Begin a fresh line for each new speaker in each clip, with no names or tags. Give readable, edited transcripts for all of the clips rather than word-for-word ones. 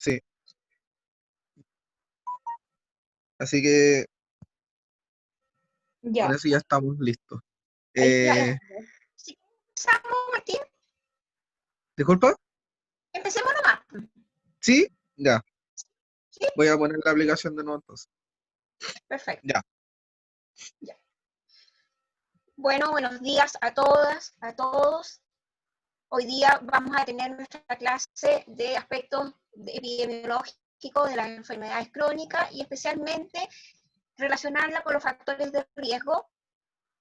Sí, así que con
Ya.
eso ya estamos listos.
Ahí ya.
Eh,
Sí, empezamos, Martín.
¿Disculpa?
Empecemos nomás.
¿Sí? Ya,
Sí,
voy a poner la aplicación de nuevo entonces.
perfecto.
Ya,
Ya. Bueno, buenos días a todas, a todos. Hoy día vamos a tener nuestra clase de aspectos epidemiológicos de las enfermedades crónicas y especialmente relacionarla con los factores de riesgo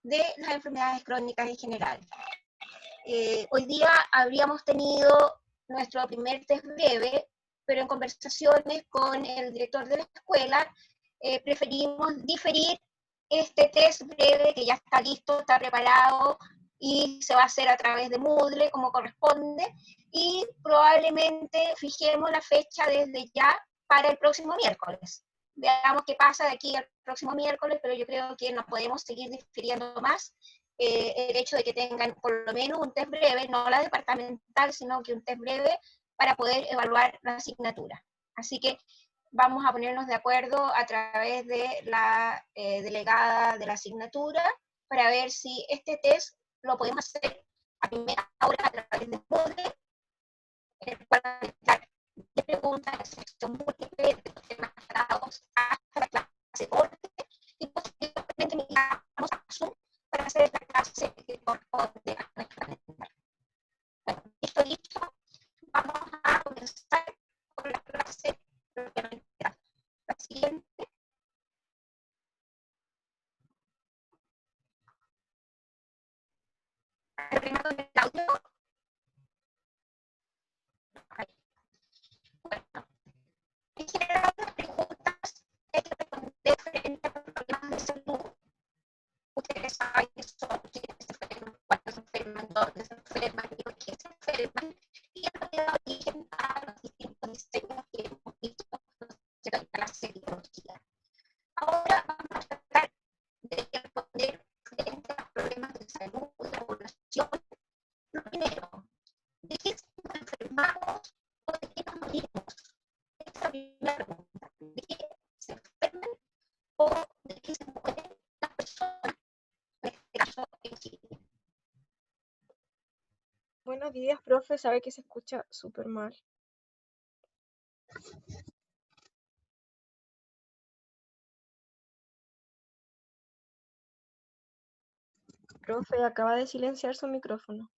de las enfermedades crónicas en general. Hoy día habríamos tenido nuestro primer test breve, pero en conversaciones con el director de la escuela preferimos diferir este test breve que ya está listo, está preparado y se va a hacer a través de Moodle como corresponde y probablemente fijemos la fecha desde ya para el próximo miércoles. Veamos qué pasa de aquí al próximo miércoles, pero yo creo que no podemos seguir difiriendo más el hecho de que tengan por lo menos un test breve, no la departamental, sino que un test breve para poder evaluar la asignatura. Así que vamos a ponernos de acuerdo a través de la delegada de la asignatura para ver si este test lo podemos hacer a primera hora a través de Moodle, en el cual de preguntas, de sección múltiple, de los temas tratados hasta la clase corte, y posteriormente miramos a Zoom para hacer la clase que corresponde a nuestra calendar. Bueno, esto dicho, vamos a comenzar con la clase propiamente tal. La siguiente. Terminando el audio. Bueno, en general las preguntas hay que responder frente a los problemas de salud. Ustedes saben que son quienes se enferman, cuándo se enferman, dónde se enferman y por qué se enferman, y eso da origen a los distintos diseños que hemos visto en la psicología. Ahora vamos a tratar de responder frente a los problemas de salud de la población. Lo primero, ¿de qué nos enfermamos o de qué nos morimos? Esa es la primera pregunta. ¿De qué se enferman o de qué se mueren las personas? En este caso, en Chile.
Buenos días, profe. Sabe que se escucha súper mal. Profe, acaba de silenciar su micrófono.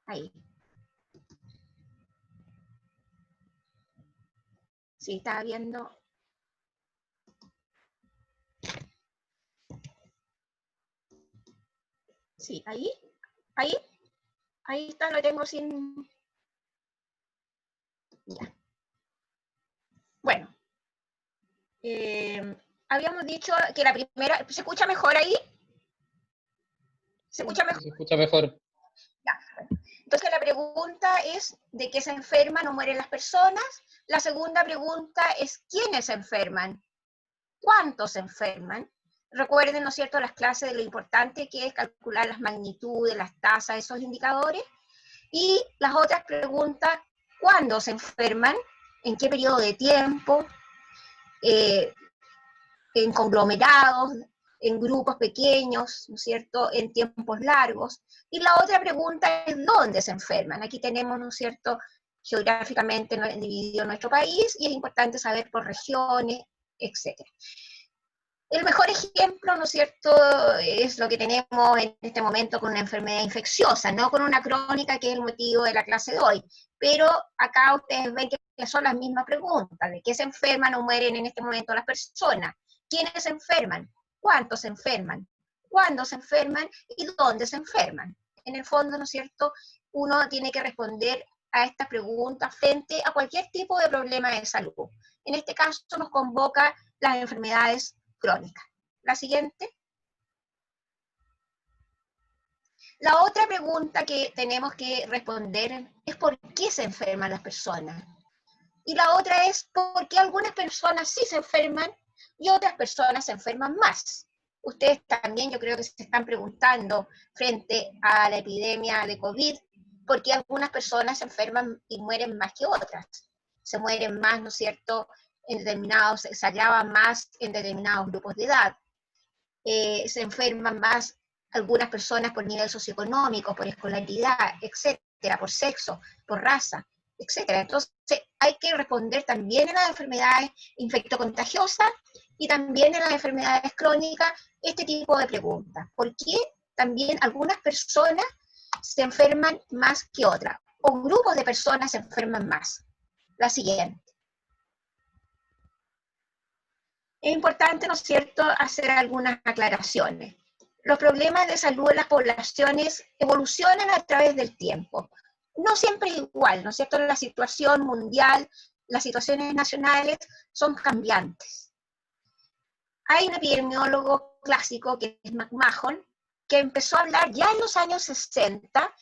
Ahí. Sí, estaba viendo. Sí, ahí. Ahí. Ahí está, lo tengo sin. Ya. Bueno. Habíamos dicho que la primera. ¿Se escucha mejor ahí? ¿Se escucha mejor?
Se escucha mejor.
Ya. Entonces la pregunta es ¿de qué se enferman o mueren las personas? La segunda pregunta es ¿quiénes se enferman? ¿Cuántos se enferman? Recuerden, ¿no es cierto?, las clases de lo importante que es calcular las magnitudes, las tasas, esos indicadores. Y las otras preguntas, ¿cuándo se enferman? ¿En qué periodo de tiempo? En conglomerados, en grupos pequeños, ¿no es cierto?, en tiempos largos. Y la otra pregunta es ¿dónde se enferman? Aquí tenemos, ¿no es cierto?, geográficamente dividido nuestro país y es importante saber por regiones, etc. El mejor ejemplo, ¿no es cierto?, es lo que tenemos en este momento con una enfermedad infecciosa, no con una crónica, que es el motivo de la clase de hoy. Pero acá ustedes ven que son las mismas preguntas, ¿de qué se enferman o mueren en este momento las personas? ¿Quiénes se enferman? ¿Cuántos se enferman? ¿Cuándo se enferman? ¿Y dónde se enferman? En el fondo, ¿no es cierto?, uno tiene que responder a estas preguntas frente a cualquier tipo de problema de salud. En este caso nos convoca las enfermedades crónica. La siguiente. La otra pregunta que tenemos que responder es ¿por qué se enferman las personas? Y la otra es ¿por qué algunas personas sí se enferman y otras personas se enferman más? Ustedes también yo creo que se están preguntando frente a la epidemia de COVID, por qué algunas personas se enferman y mueren más que otras. Se mueren más, ¿no es cierto?, se agravan más en determinados grupos de edad. Se enferman más algunas personas por nivel socioeconómico, por escolaridad, etcétera, por sexo, por raza, etcétera. Entonces, hay que responder también en las enfermedades infectocontagiosas y también en las enfermedades crónicas este tipo de preguntas. ¿Por qué también algunas personas se enferman más que otras? O grupos de personas se enferman más. La siguiente. Es importante, ¿no es cierto?, hacer algunas aclaraciones. Los problemas de salud en las poblaciones evolucionan a través del tiempo. No siempre es igual, ¿no es cierto? La situación mundial, las situaciones nacionales son cambiantes. Hay un epidemiólogo clásico que es McMahon, que empezó a hablar ya en los años 60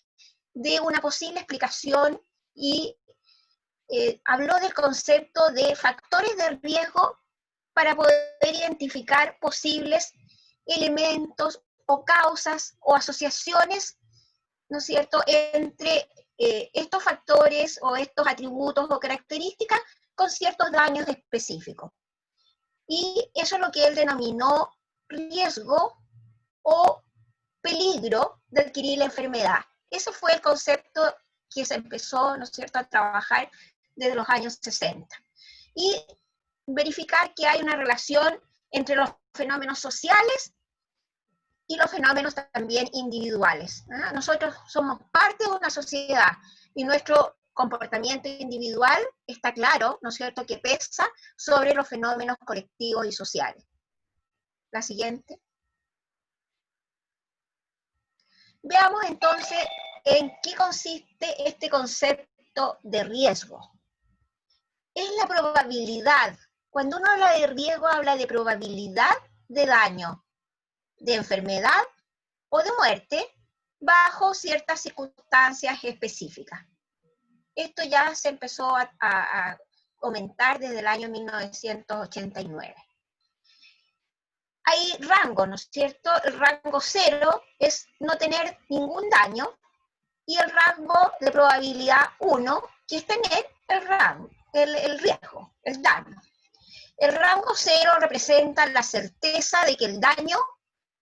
de una posible explicación y habló del concepto de factores de riesgo para poder identificar posibles elementos o causas o asociaciones, ¿no es cierto?, entre estos factores o estos atributos o características con ciertos daños específicos. Y eso es lo que él denominó riesgo o peligro de adquirir la enfermedad. Ese fue el concepto que se empezó, ¿no es cierto?, a trabajar desde los años 60. Y verificar que hay una relación entre los fenómenos sociales y los fenómenos también individuales. ¿Ah? Nosotros somos parte de una sociedad y nuestro comportamiento individual está claro, ¿no es cierto?, que pesa sobre los fenómenos colectivos y sociales. La siguiente. Veamos entonces en qué consiste este concepto de riesgo. Es la probabilidad. Cuando uno habla de riesgo, habla de probabilidad de daño, de enfermedad o de muerte bajo ciertas circunstancias específicas. Esto ya se empezó a comentar desde el año 1989. Hay rango, ¿no es cierto? El rango 0 es no tener ningún daño y el rango de probabilidad 1, que es tener el riesgo, el daño. El rango 0 representa la certeza de que el daño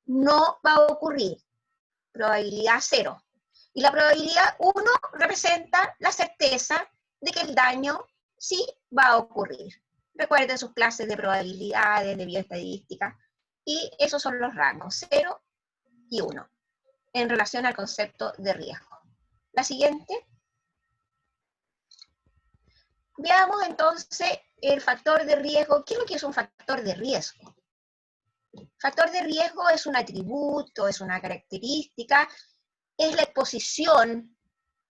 no va a ocurrir, probabilidad 0. Y la probabilidad 1 representa la certeza de que el daño sí va a ocurrir. Recuerden sus clases de probabilidades, de bioestadística, y esos son los rangos, 0 y 1, en relación al concepto de riesgo. La siguiente. Veamos entonces el factor de riesgo. ¿Qué es lo que es un factor de riesgo? Factor de riesgo es un atributo, es una característica, es la exposición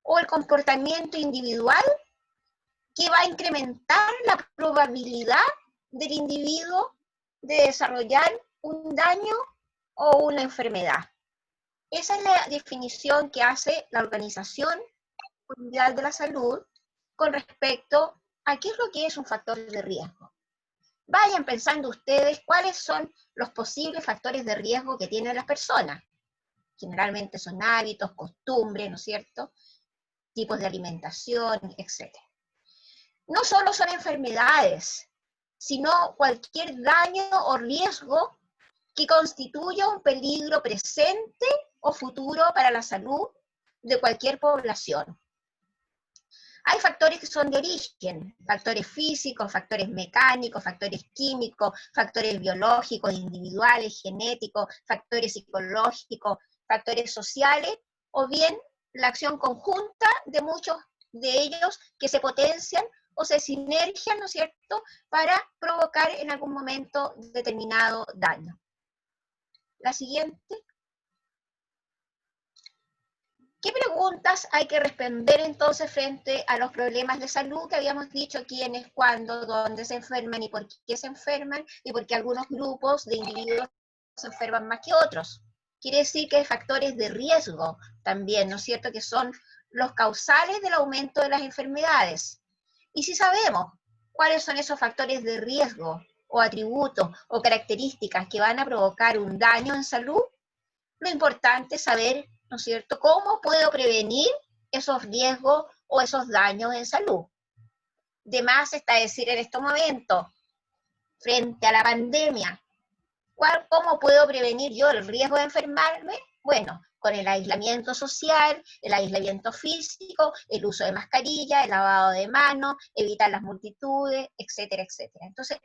o el comportamiento individual que va a incrementar la probabilidad del individuo de desarrollar un daño o una enfermedad. Esa es la definición que hace la Organización Mundial de la Salud con respecto a qué es lo que es un factor de riesgo. Vayan pensando ustedes cuáles son los posibles factores de riesgo que tienen las personas. Generalmente son hábitos, costumbres, ¿no es cierto?, tipos de alimentación, etc. No solo son enfermedades, sino cualquier daño o riesgo que constituya un peligro presente o futuro para la salud de cualquier población. Hay factores que son de origen, factores físicos, factores mecánicos, factores químicos, factores biológicos, individuales, genéticos, factores psicológicos, factores sociales, o bien la acción conjunta de muchos de ellos que se potencian o se sinergian, ¿no es cierto?, para provocar en algún momento determinado daño. La siguiente. ¿Qué preguntas hay que responder entonces frente a los problemas de salud que habíamos dicho? ¿Quiénes, cuándo, dónde se enferman y por qué se enferman? Y por qué algunos grupos de individuos se enferman más que otros. Quiere decir que hay factores de riesgo también, ¿no es cierto?, que son los causales del aumento de las enfermedades. Y si sabemos cuáles son esos factores de riesgo o atributos o características que van a provocar un daño en salud, lo importante es saber, ¿no es cierto?, cómo puedo prevenir esos riesgos o esos daños en salud. De más está decir en estos momentos, frente a la pandemia, ¿cómo puedo prevenir yo el riesgo de enfermarme? Bueno, con el aislamiento social, el aislamiento físico, el uso de mascarilla, el lavado de manos, evitar las multitudes, etcétera, etcétera. Entonces,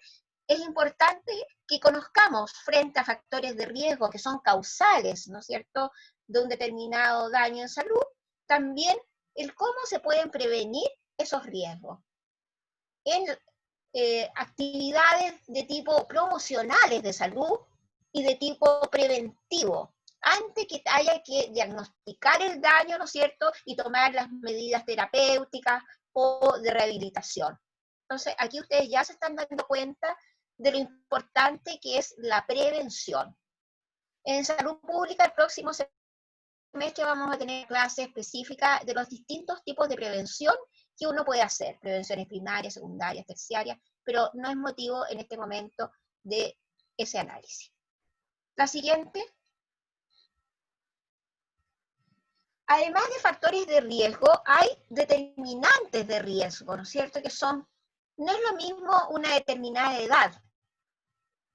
es importante que conozcamos frente a factores de riesgo que son causales, ¿no es cierto?, de un determinado daño en salud, también el cómo se pueden prevenir esos riesgos. En actividades de tipo promocionales de salud y de tipo preventivo, antes que haya que diagnosticar el daño, ¿no es cierto?, y tomar las medidas terapéuticas o de rehabilitación. Entonces, aquí ustedes ya se están dando cuenta de lo importante que es la prevención. En salud pública, el próximo semestre vamos a tener clases específicas de los distintos tipos de prevención que uno puede hacer, prevenciones primarias, secundarias, terciarias, pero no es motivo en este momento de ese análisis. La siguiente. Además de factores de riesgo, hay determinantes de riesgo, ¿no es cierto?, que son, no es lo mismo una determinada edad.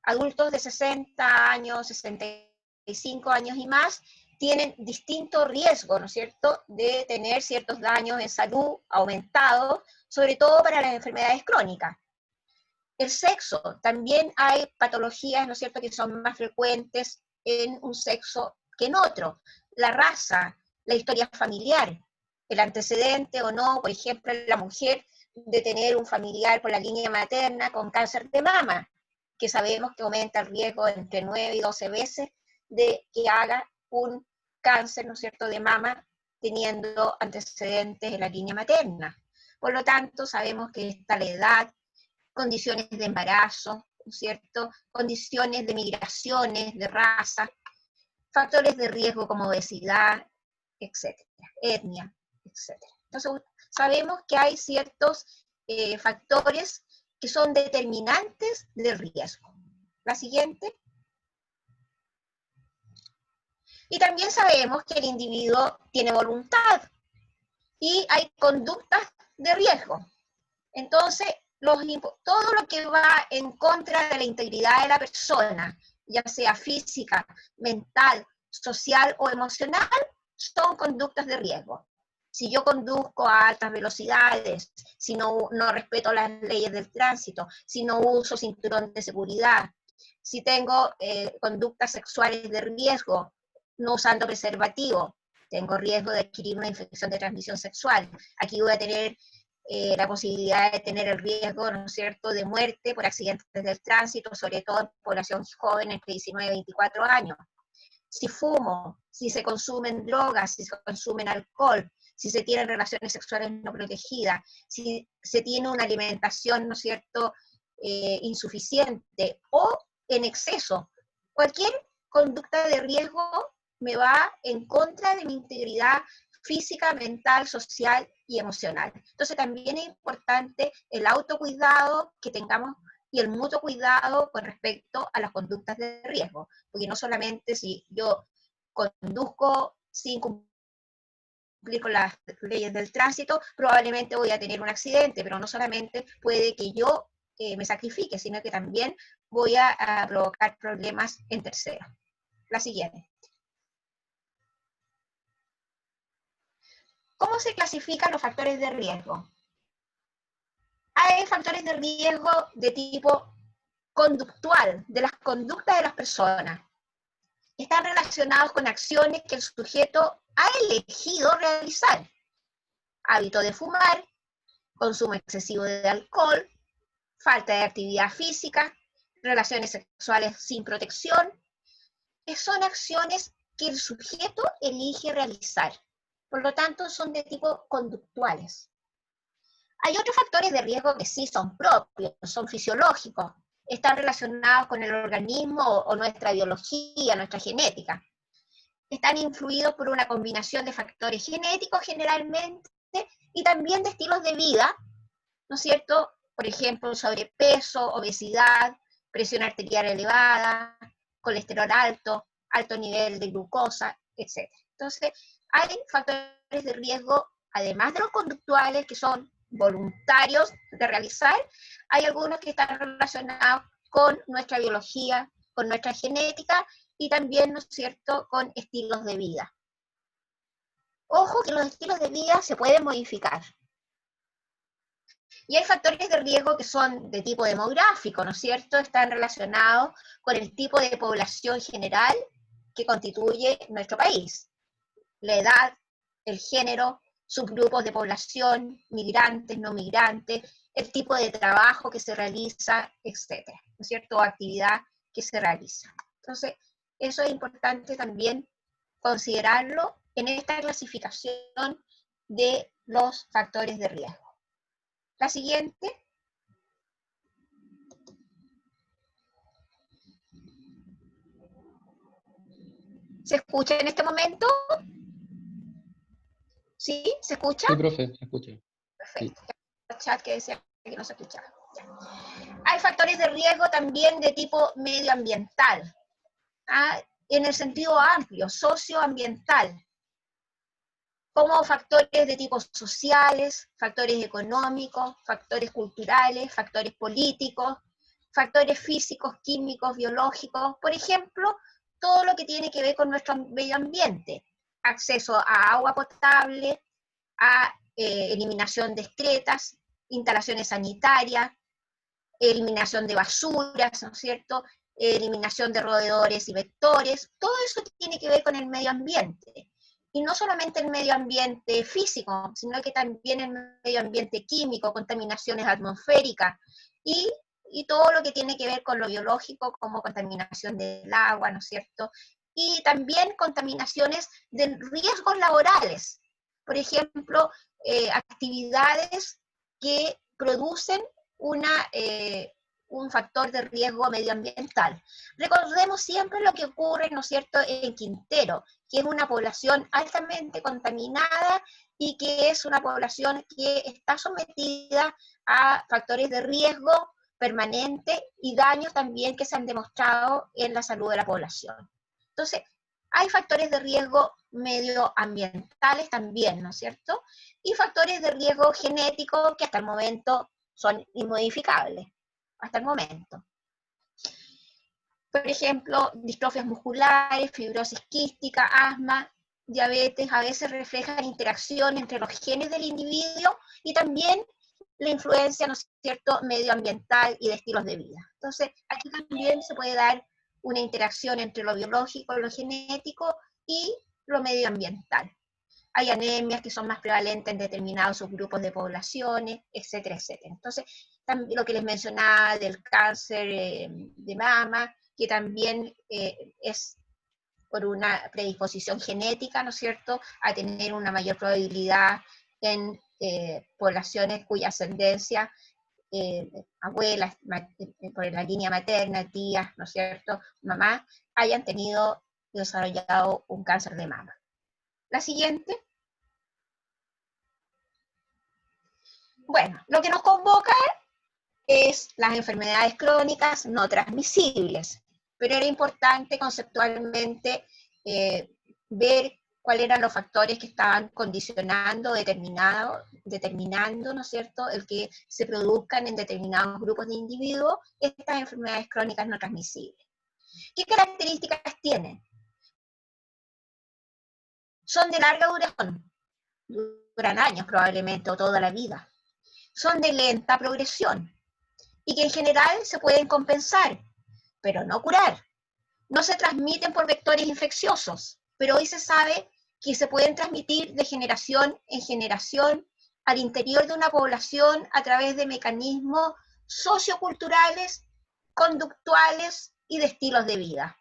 Adultos de 60 años, 65 años y más, tienen distinto riesgo, ¿no es cierto?, de tener ciertos daños en salud aumentados, sobre todo para las enfermedades crónicas. El sexo, también hay patologías, ¿no es cierto?, que son más frecuentes en un sexo que en otro. La raza, la historia familiar, el antecedente o no, por ejemplo, la mujer de tener un familiar por la línea materna con cáncer de mama, que sabemos que aumenta el riesgo entre 9 y 12 veces de que haga un cáncer, ¿no es cierto?, de mama teniendo antecedentes en la línea materna. Por lo tanto, sabemos que está la edad, condiciones de embarazo, ¿no es cierto?, condiciones de migraciones, de raza, factores de riesgo como obesidad, etcétera, etnia, etcétera. Entonces, sabemos que hay ciertos factores que son determinantes de riesgo. La siguiente. Y también sabemos que el individuo tiene voluntad y hay conductas de riesgo. Entonces, todo lo que va en contra de la integridad de la persona, ya sea física, mental, social o emocional, son conductas de riesgo. Si yo conduzco a altas velocidades, si no respeto las leyes del tránsito, si no uso cinturón de seguridad, si tengo conductas sexuales de riesgo, no usando preservativo, tengo riesgo de adquirir una infección de transmisión sexual. Aquí voy a tener la posibilidad de tener el riesgo, ¿no es cierto?, de muerte por accidentes del tránsito, sobre todo en población joven entre 19 y 24 años. Si fumo, si se consumen drogas, si se consumen alcohol, si se tienen relaciones sexuales no protegidas, si se tiene una alimentación, ¿no es cierto?, insuficiente o en exceso. Cualquier conducta de riesgo me va en contra de mi integridad física, mental, social y emocional. Entonces también es importante el autocuidado que tengamos y el mutuo cuidado con respecto a las conductas de riesgo, porque no solamente si yo conduzco sin cumplir con las leyes del tránsito, probablemente voy a tener un accidente, pero no solamente puede que yo me sacrifique, sino que también voy a provocar problemas en terceros. La siguiente. ¿Cómo se clasifican los factores de riesgo? Hay factores de riesgo de tipo conductual, de las conductas de las personas. Están relacionados con acciones que el sujeto ha elegido realizar. Hábito de fumar, consumo excesivo de alcohol, falta de actividad física, relaciones sexuales sin protección. Son acciones que el sujeto elige realizar. Por lo tanto, son de tipo conductuales. Hay otros factores de riesgo que sí son propios, son fisiológicos, están relacionados con el organismo o nuestra biología, nuestra genética. Están influidos por una combinación de factores genéticos generalmente y también de estilos de vida, ¿no es cierto? Por ejemplo, sobrepeso, obesidad, presión arterial elevada, colesterol alto, alto nivel de glucosa, etc. Entonces, hay factores de riesgo, además de los conductuales, que son voluntarios de realizar, hay algunos que están relacionados con nuestra biología, con nuestra genética, y también, ¿no es cierto?, con estilos de vida. Ojo que los estilos de vida se pueden modificar. Y hay factores de riesgo que son de tipo demográfico, ¿no es cierto? Están relacionados con el tipo de población general que constituye nuestro país. La edad, el género, subgrupos de población, migrantes, no migrantes, el tipo de trabajo que se realiza, etcétera, ¿no es cierto? O actividad que se realiza. Entonces, eso es importante también considerarlo en esta clasificación de los factores de riesgo. La siguiente. ¿Se escucha en este momento? ¿Sí? ¿Se escucha?
Sí, profe, se escucha.
Perfecto. Sí. El chat que decía que no se escuchaba. Ya. Hay factores de riesgo también de tipo medioambiental, en el sentido amplio, socioambiental, como factores de tipo sociales, factores económicos, factores culturales, factores políticos, factores físicos, químicos, biológicos, por ejemplo, todo lo que tiene que ver con nuestro medio ambiente, acceso a agua potable, a eliminación de excretas, instalaciones sanitarias, eliminación de basuras, ¿no es cierto?, eliminación de roedores y vectores, todo eso tiene que ver con el medio ambiente. Y no solamente el medio ambiente físico, sino que también el medio ambiente químico, contaminaciones atmosféricas, y todo lo que tiene que ver con lo biológico, como contaminación del agua, ¿no es cierto? Y también contaminaciones de riesgos laborales. Por ejemplo, actividades que producen un factor de riesgo medioambiental. Recordemos siempre lo que ocurre, ¿no es cierto?, en Quintero, que es una población altamente contaminada y que es una población que está sometida a factores de riesgo permanente y daños también que se han demostrado en la salud de la población. Entonces, hay factores de riesgo medioambientales también, ¿no es cierto? Y factores de riesgo genético que hasta el momento son inmodificables, hasta el momento. Por ejemplo, distrofias musculares, fibrosis quística, asma, diabetes, a veces reflejan interacción entre los genes del individuo y también la influencia, ¿no es cierto?, medioambiental y de estilos de vida. Entonces, aquí también se puede dar una interacción entre lo biológico, lo genético y lo medioambiental. Hay anemias que son más prevalentes en determinados subgrupos de poblaciones, etcétera, etcétera. Entonces, lo que les mencionaba del cáncer de mama, que también es por una predisposición genética, ¿no es cierto?, a tener una mayor probabilidad en poblaciones cuya ascendencia, abuelas, por la línea materna, tías, ¿no es cierto?, mamá, hayan desarrollado un cáncer de mama. La siguiente. Bueno, lo que nos convoca es las enfermedades crónicas no transmisibles, pero era importante conceptualmente ver cuáles eran los factores que estaban condicionando, determinando, ¿no es cierto?, el que se produzcan en determinados grupos de individuos estas enfermedades crónicas no transmisibles. ¿Qué características tienen? Son de larga duración, duran años probablemente o toda la vida. Son de lenta progresión y que en general se pueden compensar, pero no curar. No se transmiten por vectores infecciosos, pero hoy se sabe que se pueden transmitir de generación en generación al interior de una población a través de mecanismos socioculturales, conductuales y de estilos de vida.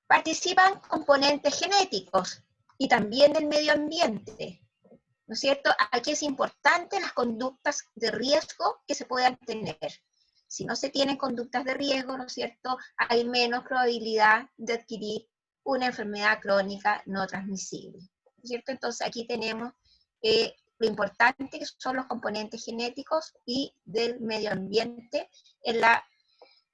Participan componentes genéticos y también del medio ambiente, ¿no es cierto? Aquí es importante las conductas de riesgo que se puedan tener. Si no se tienen conductas de riesgo, ¿no es cierto?, hay menos probabilidad de adquirir una enfermedad crónica no transmisible, ¿no es cierto? Entonces aquí tenemos lo importante que son los componentes genéticos y del medio ambiente en la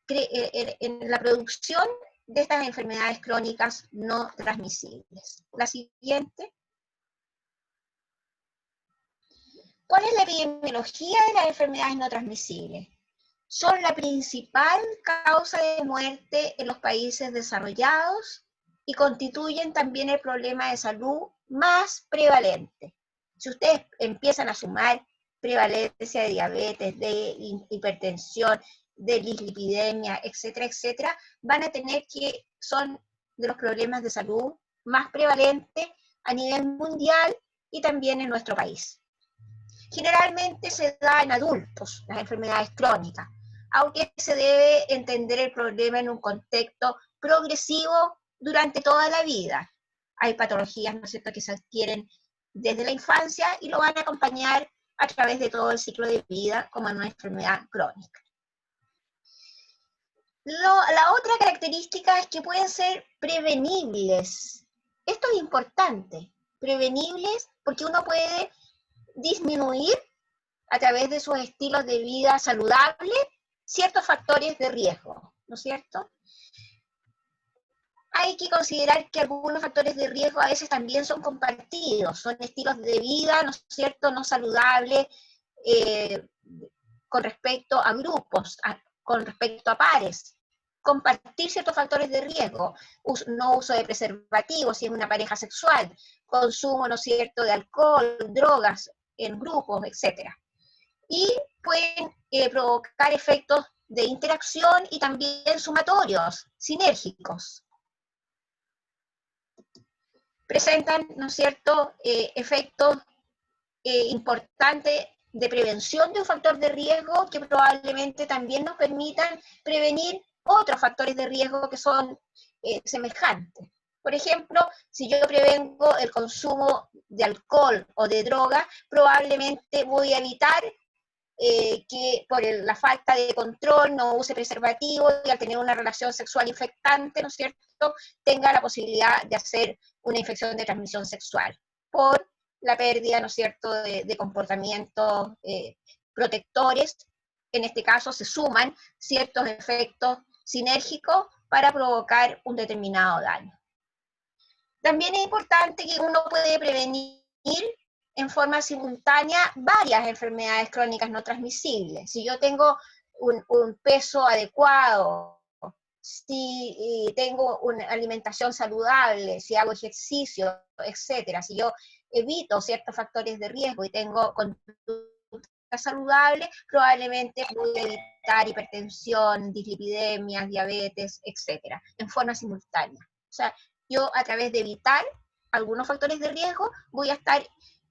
en la producción de estas enfermedades crónicas no transmisibles. La siguiente. ¿Cuál es la epidemiología de las enfermedades no transmisibles? Son la principal causa de muerte en los países desarrollados y constituyen también el problema de salud más prevalente. Si ustedes empiezan a sumar prevalencia de diabetes, de hipertensión, de dislipidemia, etcétera, etcétera, van a tener que son de los problemas de salud más prevalentes a nivel mundial y también en nuestro país. Generalmente se da en adultos, las enfermedades crónicas, aunque se debe entender el problema en un contexto progresivo durante toda la vida. Hay patologías, ¿no es cierto?, que se adquieren desde la infancia y lo van a acompañar a través de todo el ciclo de vida como una enfermedad crónica. La otra característica es que pueden ser prevenibles. Esto es importante, prevenibles porque uno puede disminuir a través de sus estilos de vida saludables ciertos factores de riesgo, ¿no es cierto? Hay que considerar que algunos factores de riesgo a veces también son compartidos, son estilos de vida, ¿no es cierto?, no saludables con respecto a grupos, con respecto a pares. Compartir ciertos factores de riesgo, no uso de preservativos si es una pareja sexual, consumo, ¿no es cierto?, de alcohol, drogas en grupos, etc. Y pueden provocar efectos de interacción y también sumatorios, sinérgicos. Presentan, ¿no es cierto?, efectos importantes de prevención de un factor de riesgo que probablemente también nos permitan prevenir otros factores de riesgo que son semejantes. Por ejemplo, si yo prevengo el consumo de alcohol o de droga, probablemente voy a evitar que por la falta de control no use preservativo y al tener una relación sexual infectante, ¿no es cierto?, tenga la posibilidad de hacer una infección de transmisión sexual por la pérdida, ¿no es cierto?, de comportamientos protectores. En este caso se suman ciertos efectos sinérgicos para provocar un determinado daño. También es importante que uno puede prevenir en forma simultánea varias enfermedades crónicas no transmisibles. Si yo tengo un peso adecuado, si tengo una alimentación saludable, si hago ejercicio, etcétera, si yo evito ciertos factores de riesgo y tengo conducta saludable, probablemente voy a evitar hipertensión, dislipidemias, diabetes, etcétera, en forma simultánea. O sea, yo a través de evitar algunos factores de riesgo voy a estar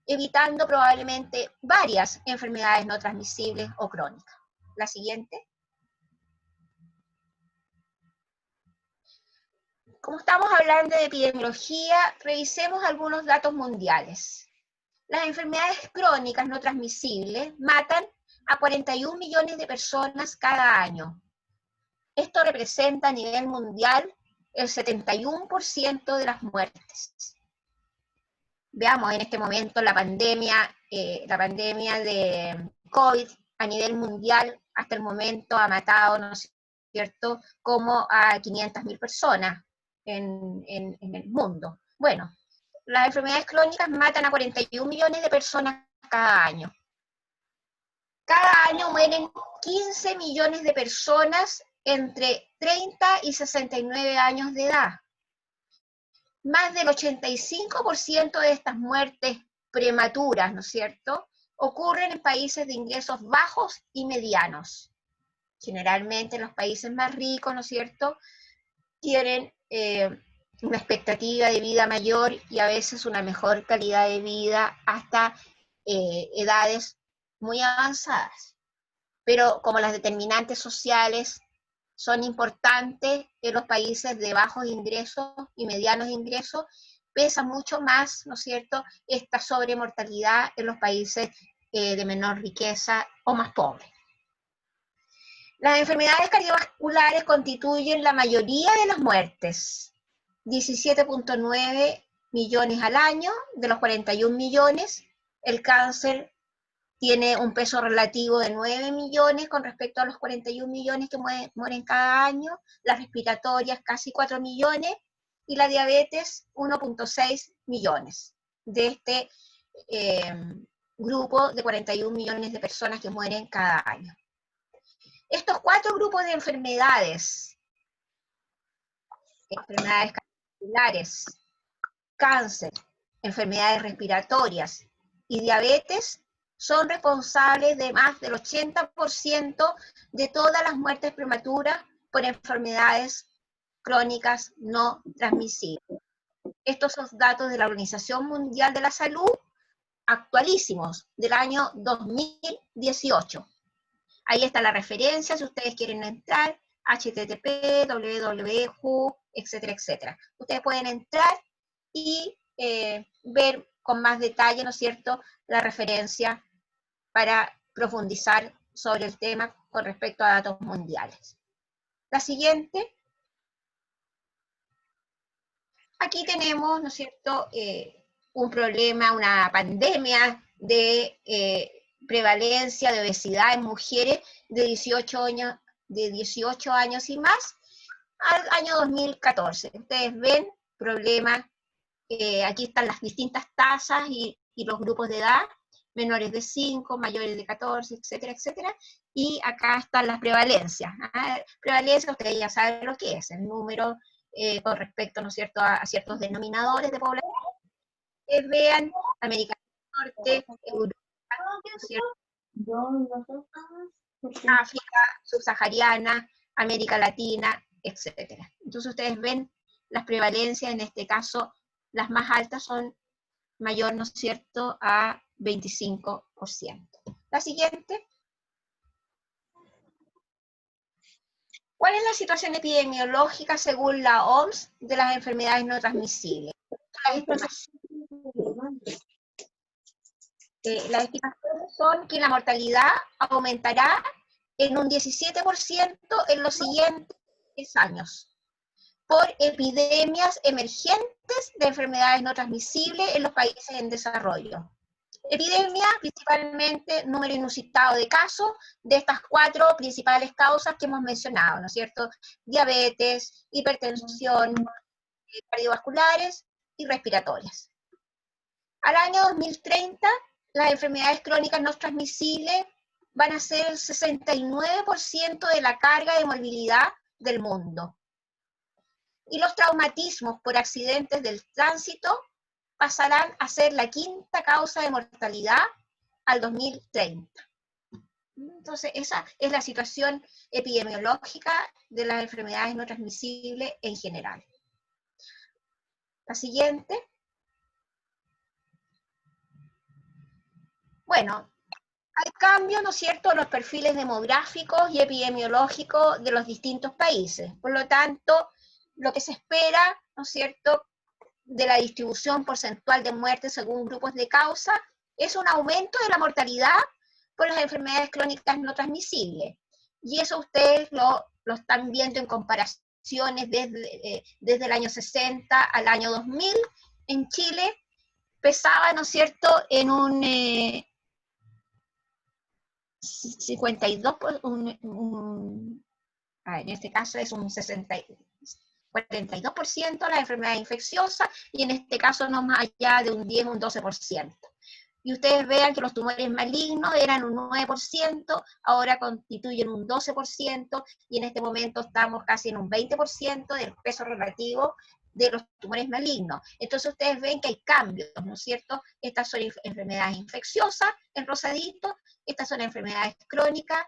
evitando probablemente varias enfermedades no transmisibles o crónicas. La siguiente. Como estamos hablando de epidemiología, revisemos algunos datos mundiales. Las enfermedades crónicas no transmisibles matan a 41 millones de personas cada año. Esto representa a nivel mundial el 71% de las muertes. Veamos en este momento la pandemia de COVID a nivel mundial hasta el momento ha matado, ¿no es cierto?, como a 500.000 personas en el mundo. Bueno, las enfermedades crónicas matan a 41 millones de personas cada año. Cada año mueren 15 millones de personas entre 30 y 69 años de edad. Más del 85% de estas muertes prematuras, ¿no es cierto?, ocurren en países de ingresos bajos y medianos. Generalmente los países más ricos, ¿no es cierto?, tienen una expectativa de vida mayor y a veces una mejor calidad de vida hasta edades muy avanzadas. Pero como las determinantes sociales son importantes en los países de bajos ingresos y medianos ingresos, pesa mucho más, ¿no es cierto?, esta sobremortalidad en los países de menor riqueza o más pobres. Las enfermedades cardiovasculares constituyen la mayoría de las muertes, 17.9 millones al año de los 41 millones, el cáncer tiene un peso relativo de 9 millones con respecto a los 41 millones que mueren cada año, las respiratorias casi 4 millones, y la diabetes 1.6 millones de este grupo de 41 millones de personas que mueren cada año. Estos 4 grupos de enfermedades cardiovasculares, cáncer, enfermedades respiratorias y diabetes, son responsables de más del 80% de todas las muertes prematuras por enfermedades crónicas no transmisibles. Estos son datos de la Organización Mundial de la Salud, actualísimos, del año 2018. Ahí está la referencia, si ustedes quieren entrar, http, www, etcétera, etcétera. Ustedes pueden entrar y ver con más detalle, ¿no es cierto?, la referencia para profundizar sobre el tema con respecto a datos mundiales. La siguiente. Aquí tenemos, ¿no es cierto?, un problema, una pandemia de prevalencia de obesidad en mujeres de 18 años y más al año 2014. Ustedes ven problemas, aquí están las distintas tasas y los grupos de edad, menores de 5, mayores de 14, etcétera, etcétera, y acá están las prevalencias. Prevalencia, ustedes ya saben lo que es, el número con respecto, ¿no es cierto?, a ciertos denominadores de población. Vean América del Norte, Europa, ¿no es cierto?, África subsahariana, América Latina, etcétera. Entonces ustedes ven las prevalencias, en este caso, las más altas son mayor, ¿no es cierto?, a 25%. La siguiente. ¿Cuál es la situación epidemiológica según la OMS de las enfermedades no transmisibles? Las estimaciones son que la mortalidad aumentará en un 17% en los siguientes 10 años por epidemias emergentes de enfermedades no transmisibles en los países en desarrollo. Epidemia, principalmente número inusitado de casos de estas 4 principales causas que hemos mencionado, ¿no es cierto? Diabetes, hipertensión, cardiovasculares y respiratorias. Al año 2030, las enfermedades crónicas no transmisibles van a ser el 69% de la carga de morbilidad del mundo. Y los traumatismos por accidentes del tránsito pasarán a ser la 5ª causa de mortalidad al 2030. Entonces, esa es la situación epidemiológica de las enfermedades no transmisibles en general. La siguiente. Bueno, hay cambios, ¿no es cierto?, en los perfiles demográficos y epidemiológicos de los distintos países. Por lo tanto, lo que se espera, ¿no es cierto?, de la distribución porcentual de muertes según grupos de causa es un aumento de la mortalidad por las enfermedades crónicas no transmisibles. Y eso ustedes lo están viendo en comparaciones desde el año 60 al año 2000. En Chile pesaba, ¿no es cierto?, en un 52, en este caso es un 42% la enfermedad infecciosa, y en este caso no más allá de un 10 o un 12%. Y ustedes vean que los tumores malignos eran un 9%, ahora constituyen un 12%, y en este momento estamos casi en un 20% del peso relativo de los tumores malignos. Entonces ustedes ven que hay cambios, ¿no es cierto? Estas son enfermedades infecciosas, en rosadito, estas son enfermedades crónicas,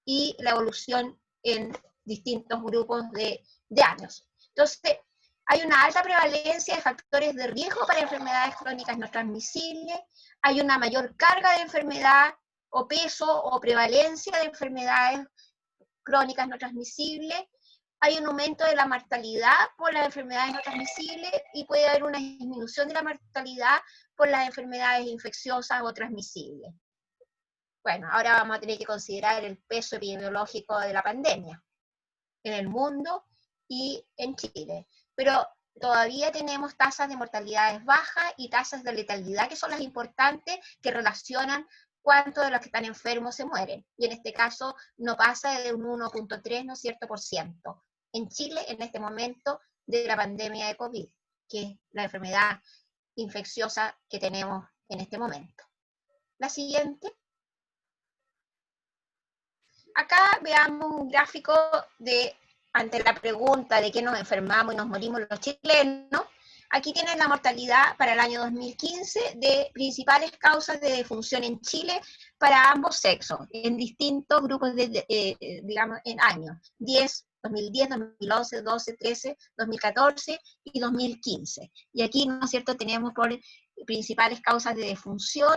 y la evolución en distintos grupos de años. Entonces, hay una alta prevalencia de factores de riesgo para enfermedades crónicas no transmisibles, hay una mayor carga de enfermedad o peso o prevalencia de enfermedades crónicas no transmisibles, hay un aumento de la mortalidad por las enfermedades no transmisibles y puede haber una disminución de la mortalidad por las enfermedades infecciosas o transmisibles. Bueno, ahora vamos a tener que considerar el peso epidemiológico de la pandemia en el mundo y en Chile. Pero todavía tenemos tasas de mortalidades bajas y tasas de letalidad que son las importantes, que relacionan cuántos de los que están enfermos se mueren. Y en este caso no pasa de un 1.3, ¿no es cierto?, por ciento. En Chile, en este momento de la pandemia de COVID, que es la enfermedad infecciosa que tenemos en este momento. La siguiente. Acá veamos un gráfico de, ante la pregunta de qué nos enfermamos y nos morimos los chilenos. Aquí tienen la mortalidad para el año 2015 de principales causas de defunción en Chile para ambos sexos, en distintos grupos, digamos, en años. 2010, 2011, 12, 13, 2014 y 2015. Y aquí, ¿no es cierto?, tenemos por principales causas de defunción,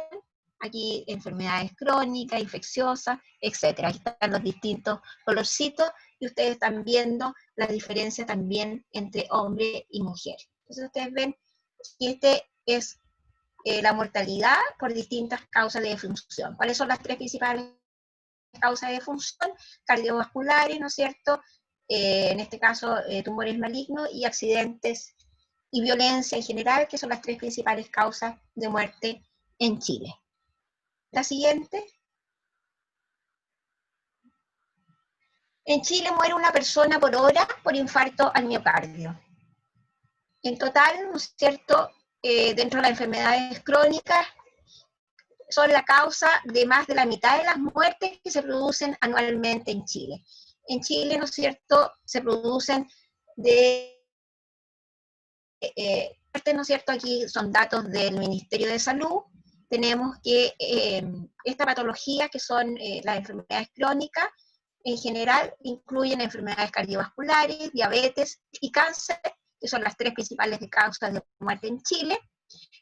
aquí enfermedades crónicas, infecciosas, etc. Ahí están los distintos colorcitos y ustedes están viendo la diferencia también entre hombre y mujer. Entonces ustedes ven que este es la mortalidad por distintas causas de defunción. ¿Cuáles son las tres principales causas de defunción? Cardiovasculares, ¿no es cierto? En este caso, tumores malignos y accidentes y violencia en general, que son las tres principales causas de muerte en Chile. La siguiente. En Chile muere una persona por hora por infarto al miocardio. En total, ¿no es cierto?, dentro de las enfermedades crónicas, son la causa de más de la mitad de las muertes que se producen anualmente en Chile. En Chile, ¿no es cierto?, se producen ¿no es cierto?, aquí son datos del Ministerio de Salud. Tenemos que esta patología, que son las enfermedades crónicas, en general incluyen enfermedades cardiovasculares, diabetes y cáncer, que son las tres principales causas de muerte en Chile.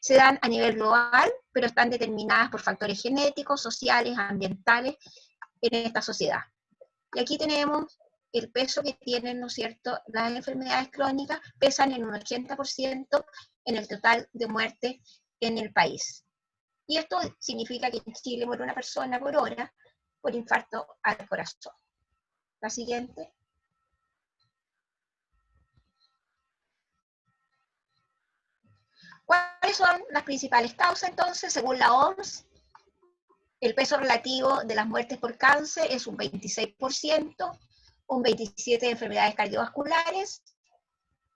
Se dan a nivel global, pero están determinadas por factores genéticos, sociales, ambientales en esta sociedad. Y aquí tenemos el peso que tienen, ¿no es cierto?, las enfermedades crónicas, pesan en un 80% en el total de muertes en el país. Y esto significa que en Chile muere una persona por hora por infarto al corazón. La siguiente. ¿Cuáles son las principales causas entonces? Según la OMS, el peso relativo de las muertes por cáncer es un 26%, un 27% de enfermedades cardiovasculares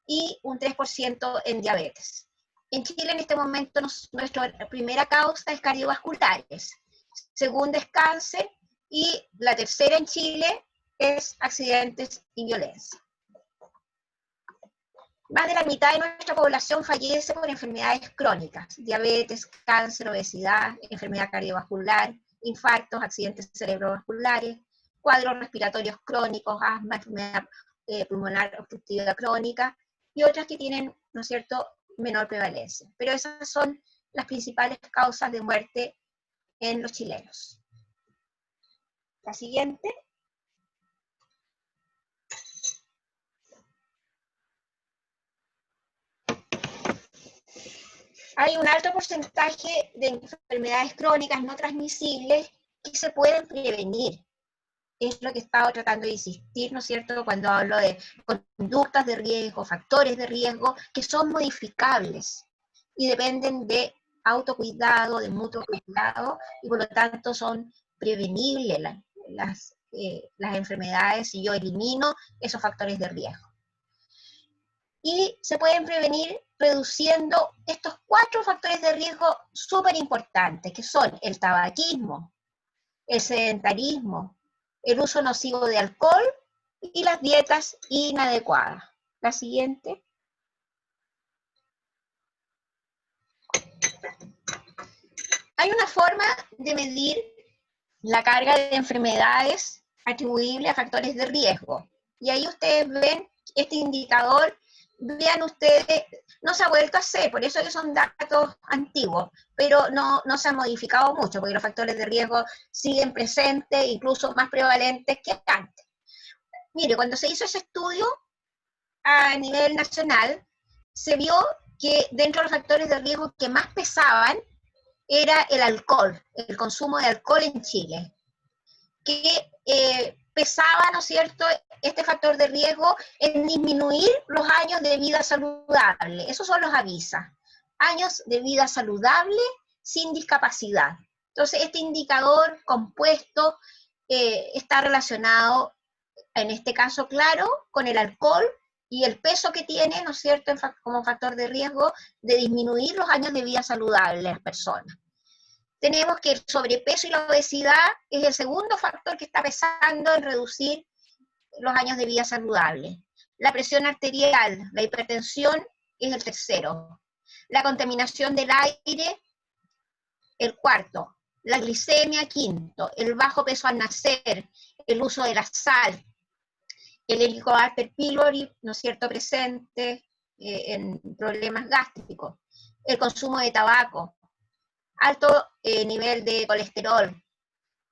y un 3% en diabetes. En Chile en este momento nuestra primera causa es cardiovasculares, segunda es cáncer y la tercera en Chile es accidentes y violencia. Más de la mitad de nuestra población fallece por enfermedades crónicas, diabetes, cáncer, obesidad, enfermedad cardiovascular, infartos, accidentes cerebrovasculares, cuadros respiratorios crónicos, asma, enfermedad pulmonar obstructiva crónica, y otras que tienen, ¿no es cierto?, menor prevalencia. Pero esas son las principales causas de muerte en los chilenos. La siguiente. Hay un alto porcentaje de enfermedades crónicas no transmisibles que se pueden prevenir. Es lo que he estado tratando de insistir, ¿no es cierto?, cuando hablo de conductas de riesgo, factores de riesgo, que son modificables y dependen de autocuidado, de mutuo cuidado, y por lo tanto son prevenibles las enfermedades si yo elimino esos factores de riesgo. Y se pueden prevenir reduciendo estos 4 factores de riesgo súper importantes, que son el tabaquismo, el sedentarismo, el uso nocivo de alcohol y las dietas inadecuadas. La siguiente. Hay una forma de medir la carga de enfermedades atribuible a factores de riesgo. Y ahí ustedes ven este indicador. Vean ustedes, no se ha vuelto a hacer, por eso que son datos antiguos, pero no se han modificado mucho, porque los factores de riesgo siguen presentes, incluso más prevalentes que antes. Mire, cuando se hizo ese estudio a nivel nacional, se vio que dentro de los factores de riesgo que más pesaban era el alcohol, el consumo de alcohol en Chile, que pesaba, ¿no es cierto?, este factor de riesgo en disminuir los años de vida saludable. Esos son los AVISA, años de vida saludable sin discapacidad. Entonces, este indicador compuesto está relacionado, en este caso, claro, con el alcohol y el peso que tiene, ¿no es cierto?, como factor de riesgo de disminuir los años de vida saludable de las personas. Tenemos que el sobrepeso y la obesidad es el segundo factor que está pesando en reducir los años de vida saludable. La presión arterial, la hipertensión es el tercero. La contaminación del aire, el cuarto. La glicemia, quinto. El bajo peso al nacer, el uso de la sal, el Helicobacter pylori, ¿no es cierto?, presente en problemas gástricos. El consumo de tabaco, alto nivel de colesterol,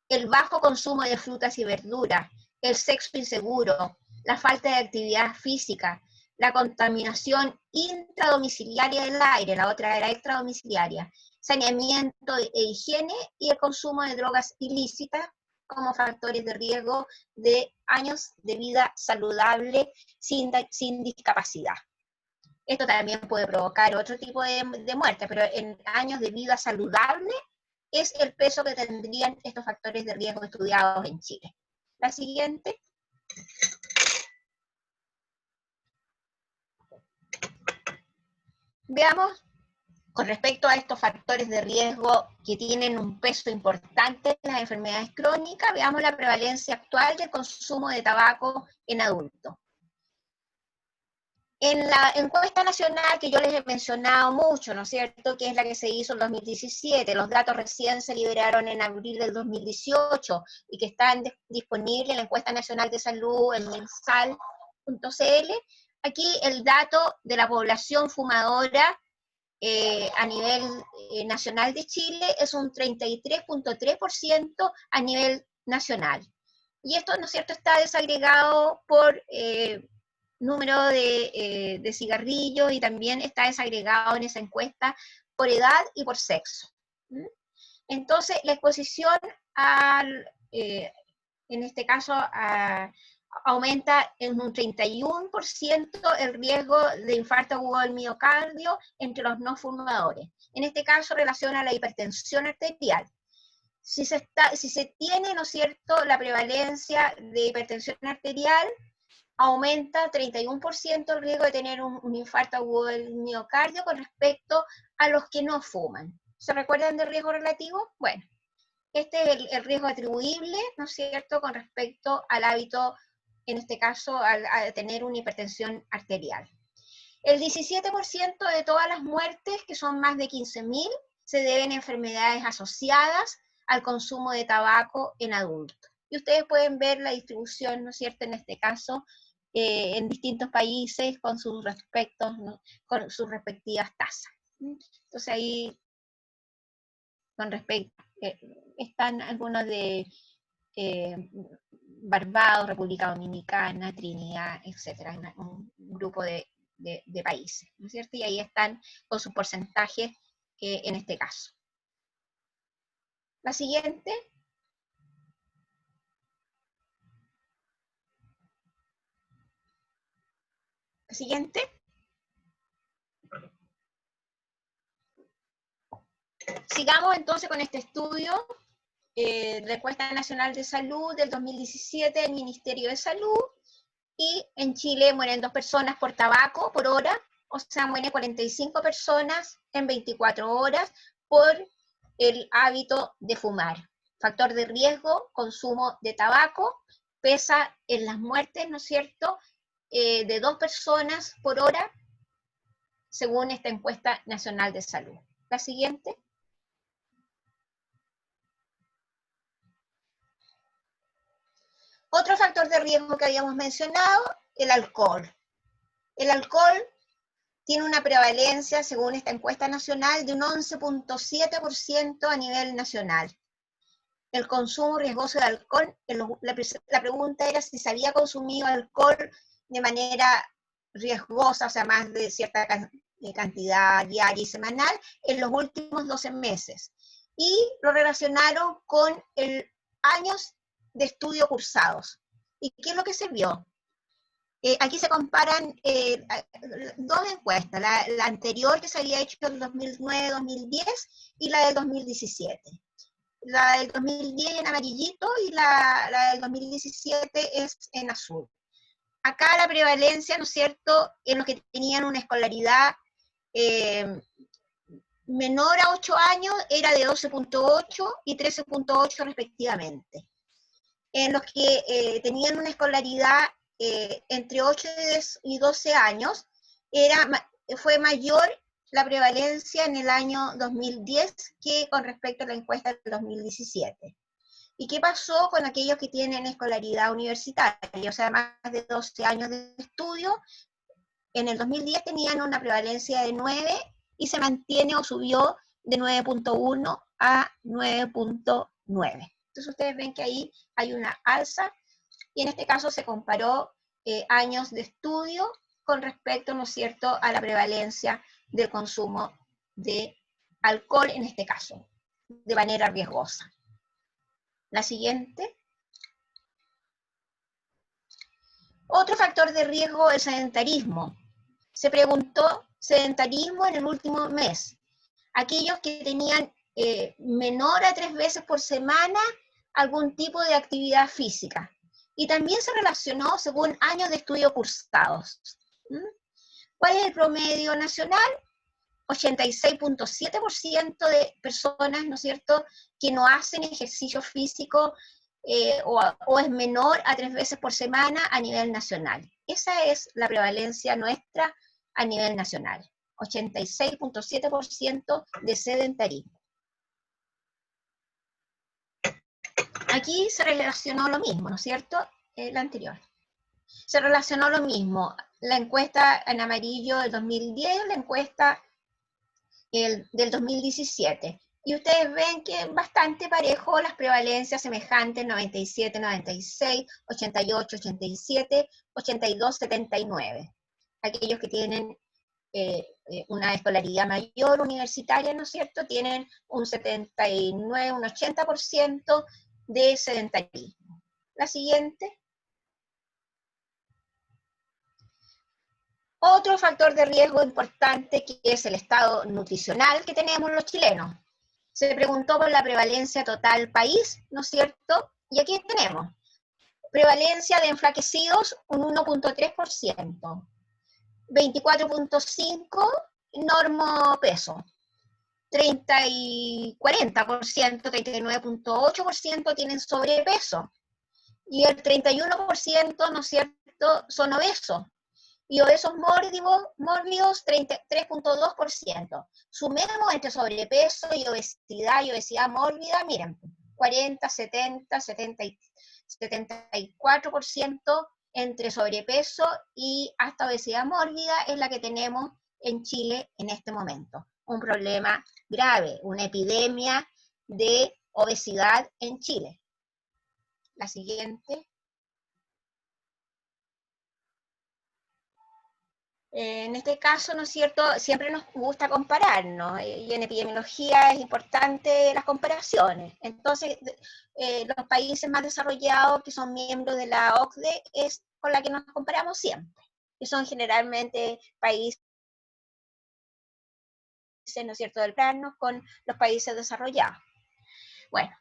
el bajo consumo de frutas y verduras, el sexo inseguro, la falta de actividad física, la contaminación intradomiciliaria del aire, la otra era extradomiciliaria, saneamiento e higiene y el consumo de drogas ilícitas como factores de riesgo de años de vida saludable sin discapacidad. Esto también puede provocar otro tipo de muerte, pero en años de vida saludable es el peso que tendrían estos factores de riesgo estudiados en Chile. La siguiente. Veamos, con respecto a estos factores de riesgo que tienen un peso importante en las enfermedades crónicas, veamos la prevalencia actual del consumo de tabaco en adultos. En la encuesta nacional que yo les he mencionado mucho, ¿no es cierto?, que es la que se hizo en 2017, los datos recién se liberaron en abril del 2018 y que están disponibles en la encuesta nacional de salud en mensal.cl. Aquí el dato de la población fumadora a nivel nacional de Chile es un 33.3% a nivel nacional. Y esto, ¿no es cierto?, está desagregado por número de cigarrillos y también está desagregado en esa encuesta por edad y por sexo. Entonces, la exposición en este caso, aumenta en un 31% el riesgo de infarto agudo del miocardio entre los no fumadores. En este caso, relaciona la hipertensión arterial. Si se tiene, ¿no es cierto?, la prevalencia de hipertensión arterial, aumenta 31% el riesgo de tener un infarto agudo del miocardio con respecto a los que no fuman. ¿Se recuerdan del riesgo relativo? Bueno, este es el riesgo atribuible, ¿no es cierto?, con respecto al hábito, en este caso, a tener una hipertensión arterial. El 17% de todas las muertes, que son más de 15.000, se deben a enfermedades asociadas al consumo de tabaco en adultos. Y ustedes pueden ver la distribución, ¿no es cierto?, en este caso, en distintos países con sus respectivas tasas. Entonces ahí, con respecto, están algunos de Barbados, República Dominicana, Trinidad, etcétera, un grupo de países, ¿no es cierto? Y ahí están con sus porcentajes en este caso. La siguiente. La siguiente. Sigamos entonces con este estudio de la Encuesta Nacional de Salud del 2017 del Ministerio de Salud, y en Chile mueren 2 personas por tabaco por hora, o sea, mueren 45 personas en 24 horas por el hábito de fumar. Factor de riesgo, consumo de tabaco, pesa en las muertes, ¿no es cierto?, de 2 personas por hora, según esta Encuesta Nacional de Salud. La siguiente. Otro factor de riesgo que habíamos mencionado, el alcohol. El alcohol tiene una prevalencia, según esta encuesta nacional, de un 11.7% a nivel nacional. El consumo riesgoso de alcohol, la pregunta era si se había consumido alcohol de manera riesgosa, o sea, más de cierta cantidad diaria y semanal, en los últimos 12 meses. Y lo relacionaron con años de estudio cursados. ¿Y qué es lo que se vio? Aquí se comparan 2 encuestas, la anterior que se había hecho en 2009-2010 y la del 2017. la del 2010 en amarillito y la del 2017 es en azul. Acá la prevalencia, ¿no es cierto?, en los que tenían una escolaridad menor a 8 años era de 12.8 y 13.8 respectivamente. En los que tenían una escolaridad entre 8 y 12 años, fue mayor la prevalencia en el año 2010 que con respecto a la encuesta del 2017. ¿Y qué pasó con aquellos que tienen escolaridad universitaria? O sea, más de 12 años de estudio. En el 2010 tenían una prevalencia de 9 y se mantiene o subió de 9.1 a 9.9. Entonces ustedes ven que ahí hay una alza y en este caso se comparó años de estudio con respecto, ¿no es cierto?, a la prevalencia del consumo de alcohol, en este caso, de manera riesgosa. La siguiente. Otro factor de riesgo, el sedentarismo. Se preguntó sedentarismo en el último mes. Aquellos que tenían menor a 3 veces por semana algún tipo de actividad física. Y también se relacionó según años de estudio cursados. ¿Cuál es el promedio nacional? 86.7% de personas, ¿no es cierto?, que no hacen ejercicio físico o es menor a 3 veces por semana a nivel nacional. Esa es la prevalencia nuestra a nivel nacional. 86.7% de sedentarismo. Aquí se relacionó lo mismo, ¿no es cierto? La anterior. Se relacionó lo mismo. La encuesta en amarillo del 2010, la encuesta del 2017. Y ustedes ven que es bastante parejo las prevalencias semejantes, 97, 96, 88, 87, 82, 79. Aquellos que tienen una escolaridad mayor universitaria, ¿no es cierto?, tienen un 79, un 80% de sedentarismo. La siguiente. Otro factor de riesgo importante que es el estado nutricional que tenemos los chilenos. Se preguntó por la prevalencia total país, ¿no es cierto? Y aquí tenemos prevalencia de enflaquecidos un 1.3%, 24.5% normo peso, 30 y 40%, 39.8% tienen sobrepeso y el 31%, ¿no es cierto?, son obesos. Y obesos mórbidos 3.2%. Sumemos entre sobrepeso y obesidad mórbida, miren, 40, 70, 70 y 74% entre sobrepeso y hasta obesidad mórbida es la que tenemos en Chile en este momento. Un problema grave, una epidemia de obesidad en Chile. La siguiente. En este caso, ¿no es cierto?, siempre nos gusta comparar, ¿no? Y en epidemiología es importante las comparaciones. Entonces, los países más desarrollados que son miembros de la OCDE es con la que nos comparamos siempre, que son generalmente países, ¿no es cierto?, del plano con los países desarrollados. Bueno.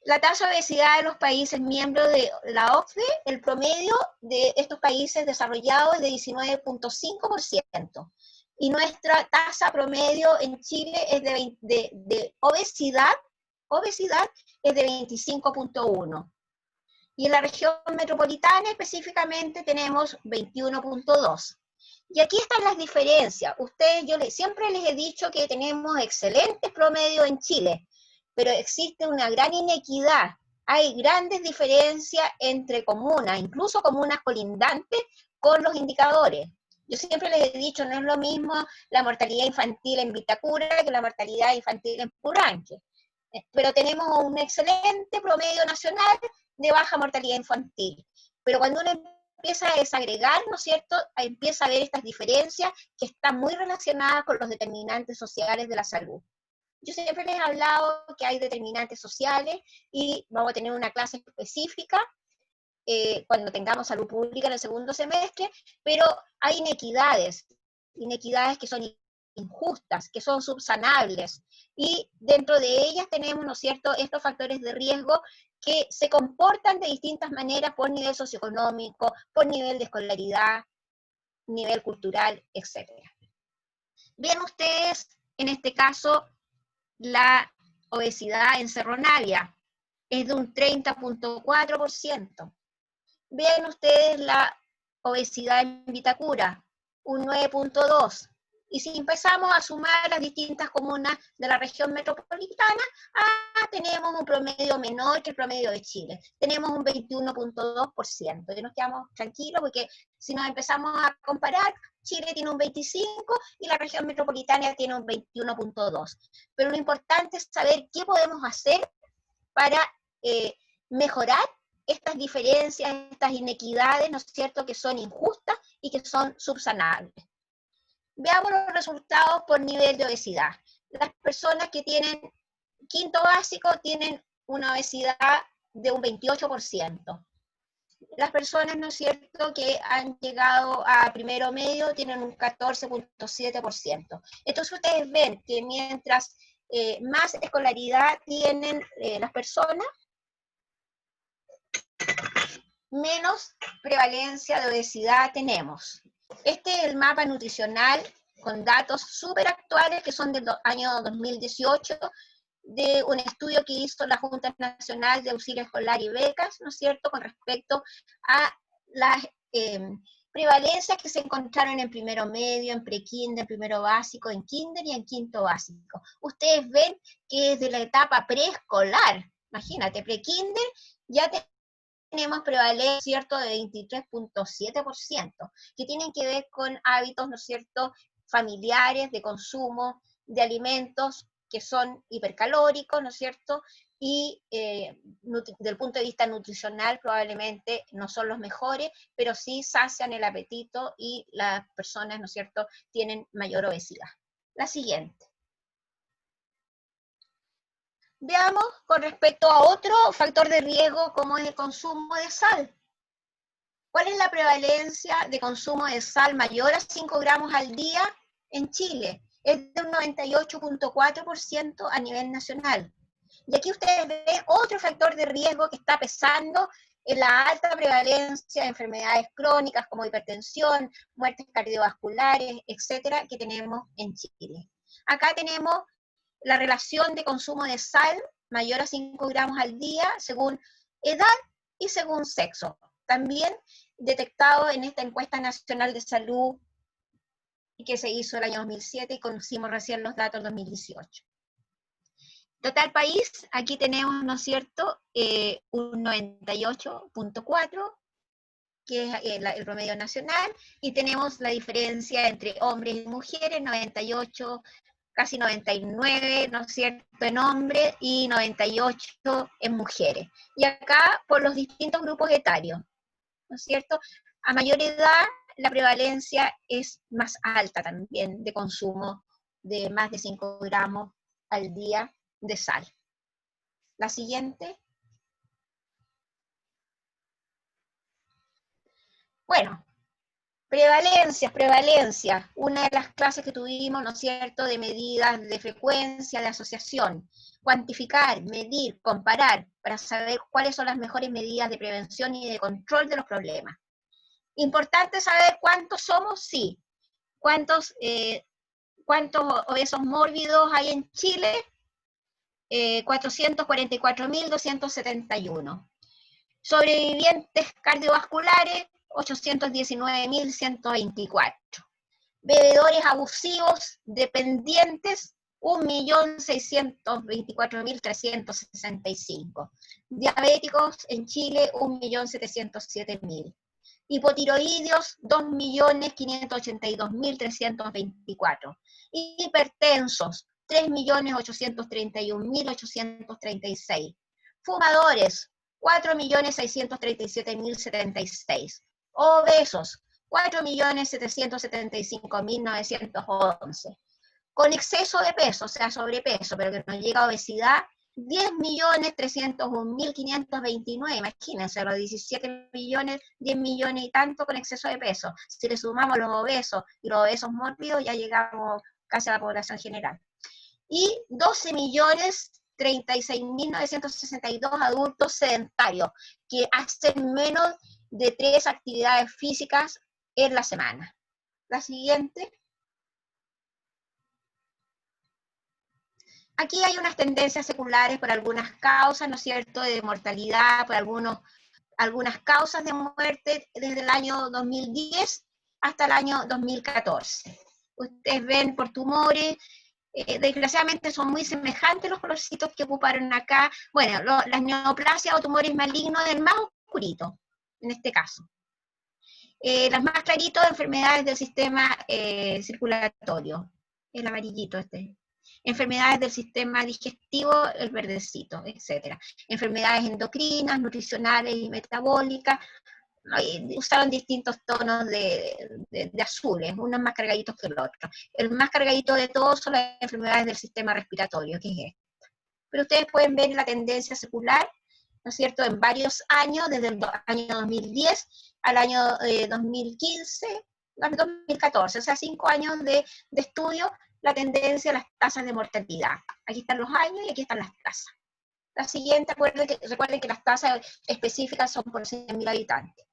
La tasa de obesidad de los países miembros de la OCDE, el promedio de estos países desarrollados es de 19.5%. Y nuestra tasa promedio en Chile es de obesidad es de 25.1%. Y en la región metropolitana específicamente tenemos 21.2%. Y aquí están las diferencias. Yo siempre les he dicho que tenemos excelentes promedios en Chile, pero existe una gran inequidad. Hay grandes diferencias entre comunas, incluso comunas colindantes, con los indicadores. Yo siempre les he dicho, no es lo mismo la mortalidad infantil en Vitacura que la mortalidad infantil en Purranque. Pero tenemos un excelente promedio nacional de baja mortalidad infantil. Pero cuando uno empieza a desagregar, ¿no es cierto?, empieza a ver estas diferencias que están muy relacionadas con los determinantes sociales de la salud. Yo siempre les he hablado que hay determinantes sociales y vamos a tener una clase específica cuando tengamos salud pública en el segundo semestre, pero hay inequidades que son injustas, que son subsanables, y dentro de ellas tenemos, ¿no es cierto?, estos factores de riesgo que se comportan de distintas maneras por nivel socioeconómico, por nivel de escolaridad, nivel cultural, etc. Ven ustedes, en este caso, la obesidad en Cerro Navia es de un 30.4%. Ven ustedes la obesidad en Vitacura, un 9.2%. Y si empezamos a sumar las distintas comunas de la región metropolitana, tenemos un promedio menor que el promedio de Chile. Tenemos un 21.2%. Y nos quedamos tranquilos porque si nos empezamos a comparar, Chile tiene un 25% y la región metropolitana tiene un 21.2%. Pero lo importante es saber qué podemos hacer para mejorar estas diferencias, estas inequidades, ¿no es cierto?, que son injustas y que son subsanables. Veamos los resultados por nivel de obesidad. Las personas que tienen quinto básico tienen una obesidad de un 28%. Las personas, ¿no es cierto?, que han llegado a primero medio tienen un 14.7%. Entonces ustedes ven que mientras más escolaridad tienen las personas, menos prevalencia de obesidad tenemos. Este es el mapa nutricional con datos súper actuales que son del año 2018, de un estudio que hizo la Junta Nacional de Auxilio Escolar y Becas, ¿no es cierto?, con respecto a las prevalencias que se encontraron en primero medio, en prekinder, en primero básico, en kinder y en quinto básico. Ustedes ven que desde la etapa preescolar, imagínate, prekinder, ya tenemos prevalencia, ¿cierto?, de 23.7%, que tienen que ver con hábitos, ¿no es cierto?, familiares, de consumo, de alimentos que son hipercalóricos, ¿no es cierto?, y desde el punto de vista nutricional probablemente no son los mejores, pero sí sacian el apetito y las personas, ¿no es cierto?, tienen mayor obesidad. La siguiente. Veamos con respecto a otro factor de riesgo como es el consumo de sal. ¿Cuál es la prevalencia de consumo de sal mayor a 5 gramos al día en Chile? Es de un 98.4% a nivel nacional. Y aquí ustedes ven otro factor de riesgo que está pesando en la alta prevalencia de enfermedades crónicas como hipertensión, muertes cardiovasculares, etcétera, que tenemos en Chile. Acá tenemos la relación de consumo de sal mayor a 5 gramos al día según edad y según sexo. También detectado en esta encuesta nacional de salud que se hizo el año 2007 y conocimos recién los datos del 2018. Total país, aquí tenemos, ¿no es cierto?, un 98.4, que es el promedio nacional, y tenemos la diferencia entre hombres y mujeres, 98, casi 99, ¿no es cierto?, en hombres y 98 en mujeres. Y acá por los distintos grupos etarios, ¿no es cierto? A mayor edad, la prevalencia es más alta también de consumo de más de 5 gramos al día de sal. La siguiente. Bueno, prevalencia. Una de las clases que tuvimos, ¿no es cierto?, de medidas de frecuencia, de asociación. Cuantificar, medir, comparar, para saber cuáles son las mejores medidas de prevención y de control de los problemas. Importante saber cuántos somos, sí. ¿Cuántos obesos mórbidos hay en Chile? 444.271. Sobrevivientes cardiovasculares, 819.124. Bebedores abusivos, dependientes, 1.624.365. Diabéticos en Chile, 1.707.000. Hipotiroidios, 2.582.324. Hipertensos, 3.831.836. Fumadores, 4.637.076. Obesos, 4.775.911. Con exceso de peso, o sea, sobrepeso, pero que no llega a obesidad, 10.301.529, imagínense, los 17 millones, 10 millones y tanto con exceso de peso. Si le sumamos los obesos y los obesos mórbidos, ya llegamos hacia la población general. Y 12.036.962 adultos sedentarios, que hacen menos de 3 actividades físicas en la semana. La siguiente. Aquí hay unas tendencias seculares por algunas causas, ¿no es cierto?, de mortalidad, por algunas causas de muerte desde el año 2010 hasta el año 2014. Ustedes ven por tumores, desgraciadamente son muy semejantes los colorcitos que ocuparon acá. Bueno, las neoplasias o tumores malignos del más oscurito, en este caso. Las más claritos, enfermedades del sistema circulatorio, el amarillito este. Enfermedades del sistema digestivo, el verdecito, etc. Enfermedades endocrinas, nutricionales y metabólicas. Usaron distintos tonos de azules, unos más cargaditos que el otro. El más cargadito de todos son las enfermedades del sistema respiratorio, que es esta. Pero ustedes pueden ver la tendencia secular, ¿no es cierto?, en varios años, desde el año 2010 al año 2015, 2014, o sea, 5 años de estudio, la tendencia a las tasas de mortalidad. Aquí están los años y aquí están las tasas. La siguiente, recuerden que las tasas específicas son por 100.000 habitantes.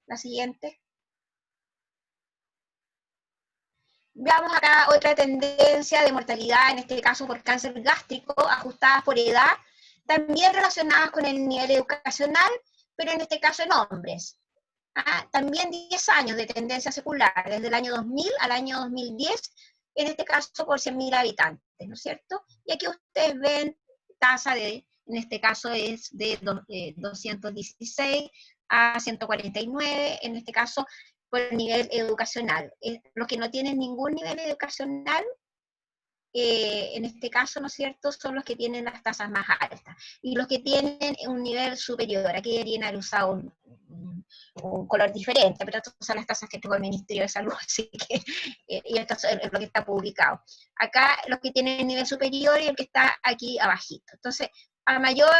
La siguiente. Veamos acá otra tendencia de mortalidad, en este caso por cáncer gástrico, ajustadas por edad, también relacionadas con el nivel educacional, pero en este caso en hombres. También 10 años de tendencia secular, desde el año 2000 al año 2010, en este caso por 100.000 habitantes, ¿no es cierto? Y aquí ustedes ven tasa de, en este caso es de 216 a 149, en este caso por el nivel educacional. Los que no tienen ningún nivel educacional, en este caso, ¿no es cierto?, son los que tienen las tasas más altas. Y los que tienen un nivel superior, aquí deberían haber usado un color diferente, pero estas son las tasas que tuvo el Ministerio de Salud, así que, y esto es lo que está publicado. Acá los que tienen nivel superior y el que está aquí abajito. Entonces, a mayor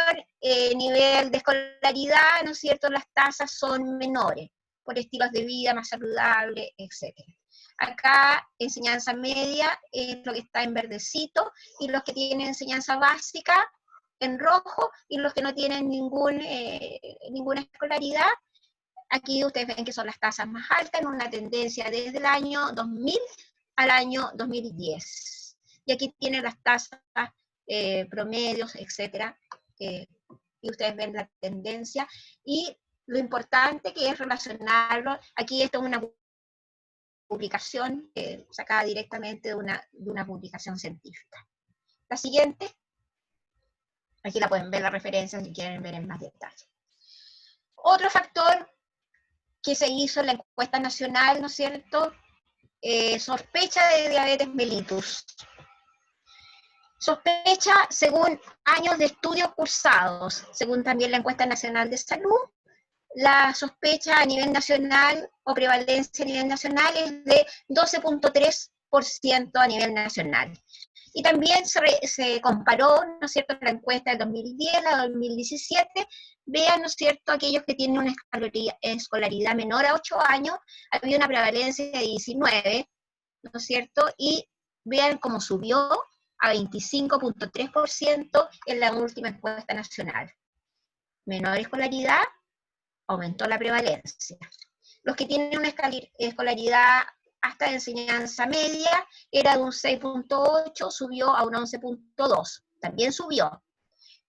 nivel de escolaridad, ¿no es cierto?, las tasas son menores, por estilos de vida más saludables, etc. Acá, enseñanza media es lo que está en verdecito, y los que tienen enseñanza básica en rojo, y los que no tienen ninguna escolaridad, aquí ustedes ven que son las tasas más altas, en una tendencia desde el año 2000 al año 2010. Y aquí tienen las tasas promedios, etcétera, y ustedes ven la tendencia, y lo importante que es relacionarlo, aquí esto es una publicación sacada directamente de una publicación científica. La siguiente, aquí la pueden ver la referencia si quieren ver en más detalle. Otro factor que se hizo en la encuesta nacional, ¿no es cierto?, sospecha de diabetes mellitus. Sospecha según años de estudios cursados, según también la encuesta nacional de salud. La sospecha a nivel nacional o prevalencia a nivel nacional es de 12.3% a nivel nacional. Y también se comparó, ¿no es cierto?, la encuesta del 2010, la del 2017, vean, ¿no es cierto?, aquellos que tienen una escolaridad menor a 8 años, había una prevalencia de 19, ¿no es cierto?, y vean cómo subió a 25.3% en la última encuesta nacional. Menor escolaridad, aumentó la prevalencia. Los que tienen una escolaridad hasta de enseñanza media era de un 6.8, subió a un 11.2, también subió.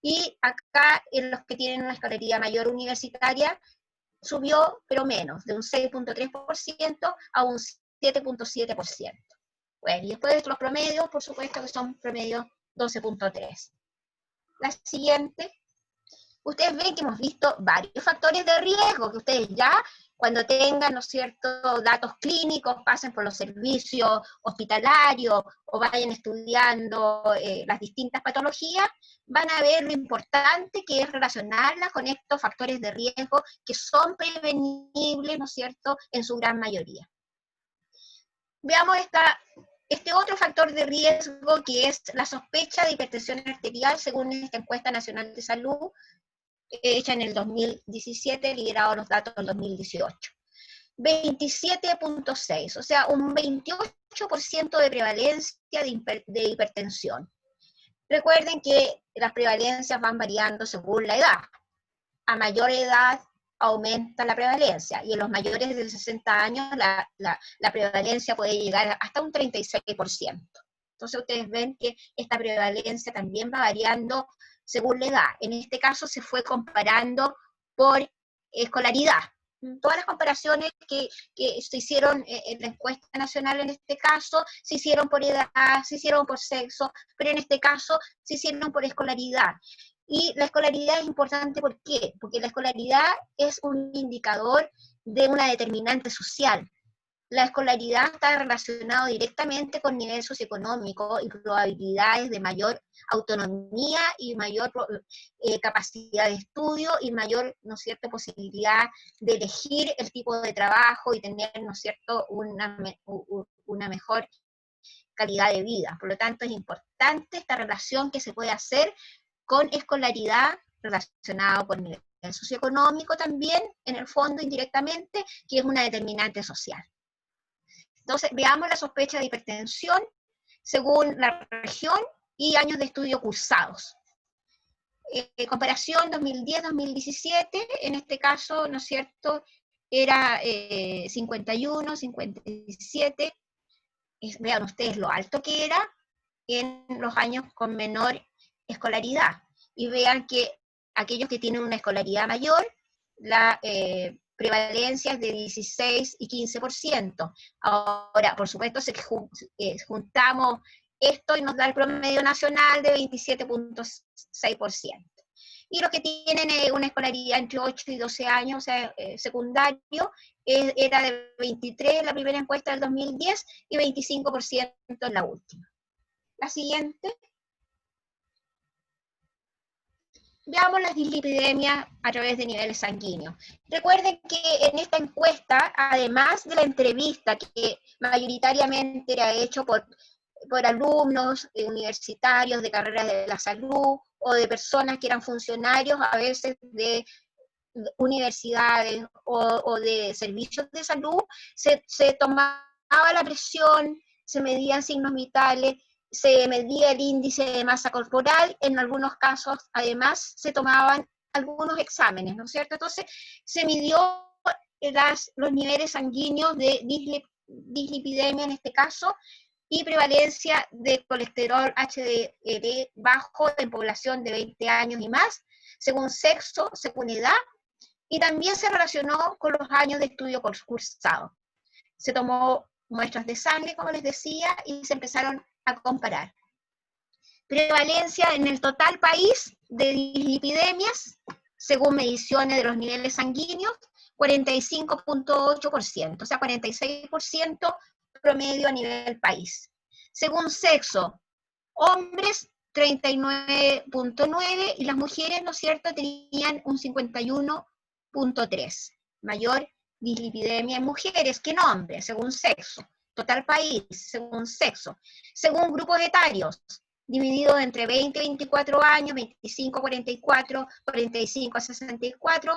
Y acá en los que tienen una escolaridad mayor universitaria subió, pero menos, de un 6.3% a un 7.7%. Bueno, y después los promedios, por supuesto que son promedios 12.3. La siguiente. Ustedes ven que hemos visto varios factores de riesgo, que ustedes ya, cuando tengan, ¿no es cierto?, datos clínicos, pasen por los servicios hospitalarios o vayan estudiando las distintas patologías, van a ver lo importante que es relacionarlas con estos factores de riesgo que son prevenibles, ¿no es cierto?, en su gran mayoría. Veamos este otro factor de riesgo, que es la sospecha de hipertensión arterial, según esta encuesta nacional de salud, hecha en el 2017, liderado los datos del 2018. 27.6, o sea, un 28% de prevalencia de hipertensión. Recuerden que las prevalencias van variando según la edad. A mayor edad aumenta la prevalencia, y en los mayores de 60 años la prevalencia puede llegar hasta un 36%. Entonces ustedes ven que esta prevalencia también va variando según la edad. En este caso se fue comparando por escolaridad. Todas las comparaciones que se hicieron en la encuesta nacional en este caso, se hicieron por edad, se hicieron por sexo, pero en este caso se hicieron por escolaridad. Y la escolaridad es importante, ¿por qué? Porque la escolaridad es un indicador de una determinante social. La escolaridad está relacionada directamente con nivel socioeconómico y probabilidades de mayor autonomía y mayor capacidad de estudio y mayor, ¿no es cierto?, posibilidad de elegir el tipo de trabajo y tener, ¿no es cierto?, una mejor calidad de vida. Por lo tanto, es importante esta relación que se puede hacer con escolaridad relacionado con nivel socioeconómico también, en el fondo indirectamente, que es una determinante social. Entonces, veamos la sospecha de hipertensión según la región y años de estudio cursados. Comparación 2010-2017, en este caso, ¿no es cierto?, era 51, 57, vean ustedes lo alto que era en los años con menor escolaridad. Y vean que aquellos que tienen una escolaridad mayor, la prevalencia es de 16 y 15%. Ahora, por supuesto, juntamos esto y nos da el promedio nacional de 27.6%. Y los que tienen una escolaridad entre 8 y 12 años, o sea, secundario, era de 23 en la primera encuesta del 2010 y 25% en la última. La siguiente. Veamos las dislipidemias a través de niveles sanguíneos. Recuerden que en esta encuesta, además de la entrevista que mayoritariamente era hecho por alumnos universitarios de carreras de la salud o de personas que eran funcionarios a veces de universidades o de servicios de salud, se tomaba la presión, se medían signos vitales, se medía el índice de masa corporal, en algunos casos además se tomaban algunos exámenes, ¿no es cierto? Entonces se midió los niveles sanguíneos de dislipidemia en este caso, y prevalencia de colesterol HDL bajo en población de 20 años y más, según sexo, según edad, y también se relacionó con los años de estudio cursado. Se tomó muestras de sangre, como les decía, y se empezaron a comparar. Prevalencia en el total país de dislipidemias, según mediciones de los niveles sanguíneos, 45.8%, o sea, 46% promedio a nivel país. Según sexo, hombres 39.9 y las mujeres, ¿no es cierto?, tenían un 51.3, mayor dislipidemia en mujeres que en hombres, según sexo. Total país, según sexo. Según grupos etarios, dividido entre 20 a 24 años, 25 a 44, 45 a 64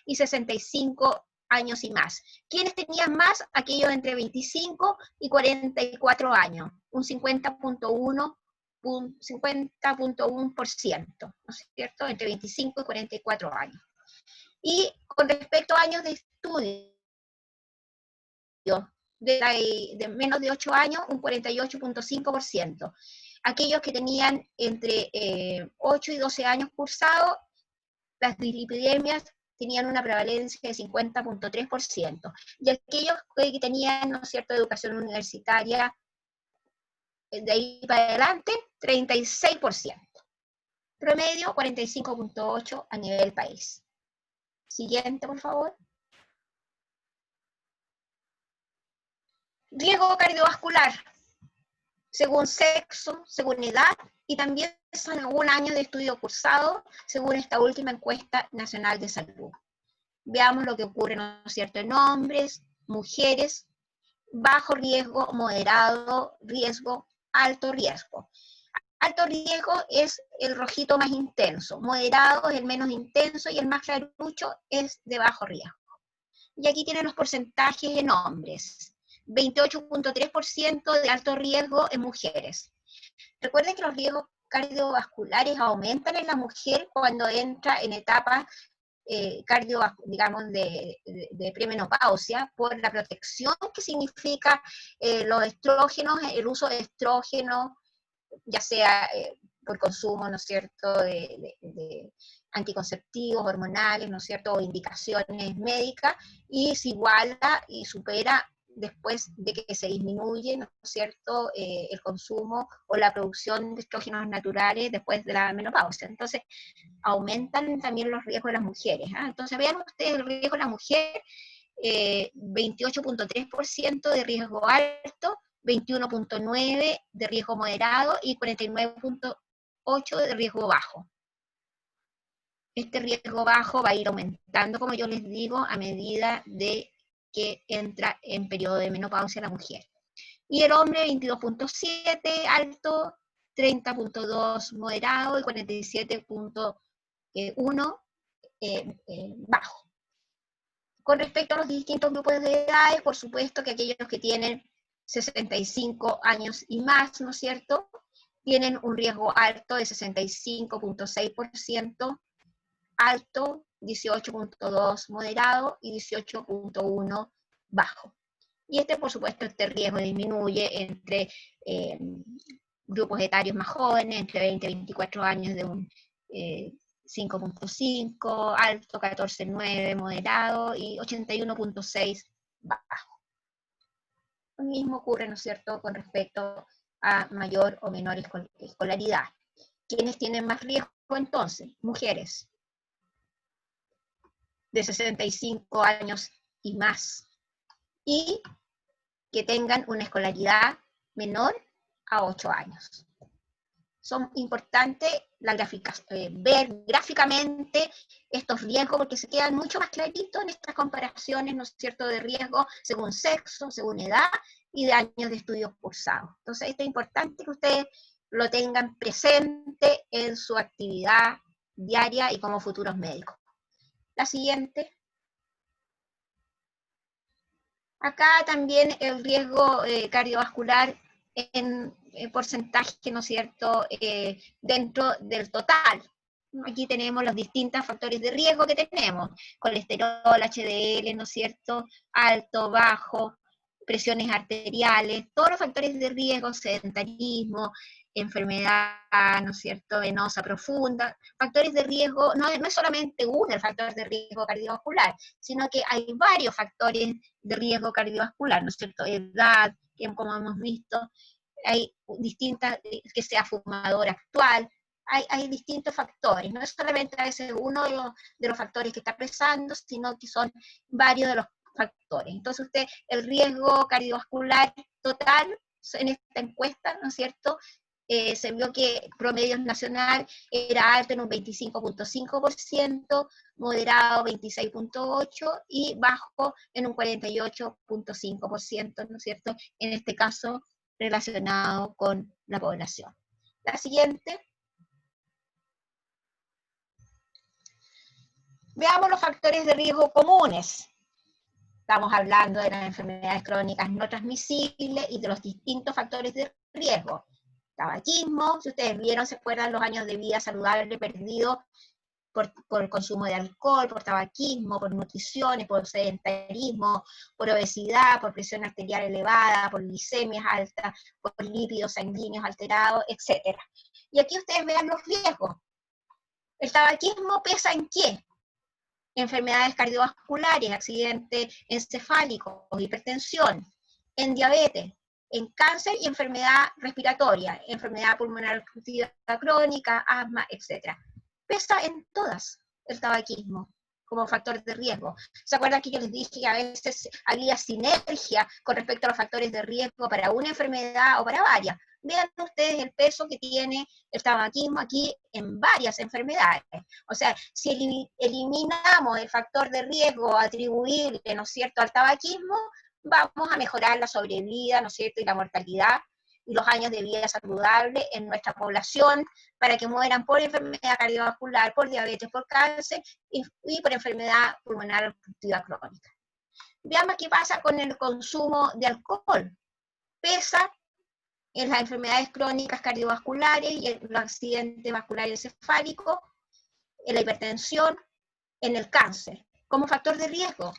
y 65 años y más. ¿Quiénes tenían más? Aquellos entre 25 y 44 años, un 50.1%, ¿no es cierto?, entre 25 y 44 años. Y con respecto a años de estudio, de menos de 8 años, un 48.5%. Aquellos que tenían entre 8 y 12 años cursados, las dislipidemias tenían una prevalencia de 50.3%. Y aquellos que tenían, ¿no es cierto?, educación universitaria, de ahí para adelante, 36%. Promedio, 45.8% a nivel país. Siguiente, por favor. Riesgo cardiovascular, según sexo, según edad, y también según año de estudio cursado, según esta última encuesta nacional de salud. Veamos lo que ocurre, ¿no es cierto?, en hombres, mujeres, bajo riesgo, moderado riesgo, alto riesgo. Alto riesgo es el rojito más intenso, moderado es el menos intenso y el más clarucho es de bajo riesgo. Y aquí tienen los porcentajes en hombres. 28.3% de alto riesgo en mujeres. Recuerden que los riesgos cardiovasculares aumentan en la mujer cuando entra en etapas digamos, de premenopausia, por la protección que significa los estrógenos, el uso de estrógenos, ya sea por consumo, ¿no es cierto?, de anticonceptivos, hormonales, ¿no es cierto?, o indicaciones médicas, y se iguala y supera después de que se disminuye, ¿no es cierto?, el consumo o la producción de estrógenos naturales después de la menopausia. Entonces, aumentan también los riesgos de las mujeres. Entonces, vean ustedes el riesgo de la mujer, 28.3% de riesgo alto, 21.9% de riesgo moderado y 49.8% de riesgo bajo. Este riesgo bajo va a ir aumentando, como yo les digo, a medida de que entra en periodo de menopausia la mujer. Y el hombre, 22.7% alto, 30.2% moderado y 47.1% bajo. Con respecto a los distintos grupos de edades, por supuesto que aquellos que tienen 65 años y más, ¿no es cierto?, tienen un riesgo alto de 65.6%, alto, 18.2% moderado y 18.1% bajo. Y por supuesto, este riesgo disminuye entre grupos etarios más jóvenes, entre 20 y 24 años, de un 5.5%, alto 14.9%, moderado y 81.6% bajo. Lo mismo ocurre, ¿no es cierto?, con respecto a mayor o menor escolaridad. ¿Quiénes tienen más riesgo entonces? Mujeres de 65 años y más, y que tengan una escolaridad menor a 8 años. Son importantes ver gráficamente estos riesgos, porque se quedan mucho más claritos en estas comparaciones, ¿no es cierto?, de riesgo según sexo, según edad y de años de estudios cursados. Entonces, esto es importante que ustedes lo tengan presente en su actividad diaria y como futuros médicos. La siguiente. Acá también el riesgo cardiovascular en porcentaje, ¿no es cierto?, dentro del total. Aquí tenemos los distintos factores de riesgo que tenemos: colesterol, HDL, ¿no es cierto?, alto, bajo, presiones arteriales, todos los factores de riesgo, sedentarismo, enfermedad, ¿no es cierto?, venosa profunda. Factores de riesgo, no es solamente uno el factor de riesgo cardiovascular, sino que hay varios factores de riesgo cardiovascular, ¿no es cierto?, edad, que como hemos visto, hay distintas, que sea fumador actual, hay distintos factores, no es solamente a veces uno de los factores que está pesando, sino que son varios de los factores. Entonces el riesgo cardiovascular total en esta encuesta, ¿no es cierto?, se vio que promedio nacional era alto en un 25.5%, moderado 26.8% y bajo en un 48.5%, ¿no es cierto?, en este caso relacionado con la población. La siguiente. Veamos los factores de riesgo comunes. Estamos hablando de las enfermedades crónicas no transmisibles y de los distintos factores de riesgo. Tabaquismo, si ustedes vieron, se acuerdan los años de vida saludable perdidos por el consumo de alcohol, por tabaquismo, por nutriciones, por sedentarismo, por obesidad, por presión arterial elevada, por glicemias altas, por lípidos sanguíneos alterados, etc. Y aquí ustedes vean los riesgos. ¿El tabaquismo pesa en qué? Enfermedades cardiovasculares, accidentes encefálicos, hipertensión, en diabetes, en cáncer y enfermedad respiratoria, enfermedad pulmonar obstructiva crónica, asma, etc. Pesa en todas el tabaquismo como factor de riesgo. ¿Se acuerdan que yo les dije que a veces había sinergia con respecto a los factores de riesgo para una enfermedad o para varias? Vean ustedes el peso que tiene el tabaquismo aquí en varias enfermedades. O sea, si eliminamos el factor de riesgo atribuible, ¿no es cierto?, al tabaquismo, vamos a mejorar la sobrevida, ¿no es cierto?, y la mortalidad y los años de vida saludable en nuestra población, para que mueran por enfermedad cardiovascular, por diabetes, por cáncer y por enfermedad pulmonar obstructiva crónica. Veamos qué pasa con el consumo de alcohol. Pesa en las enfermedades crónicas cardiovasculares y en los accidentes vasculares encefálicos, en la hipertensión, en el cáncer, como factor de riesgo.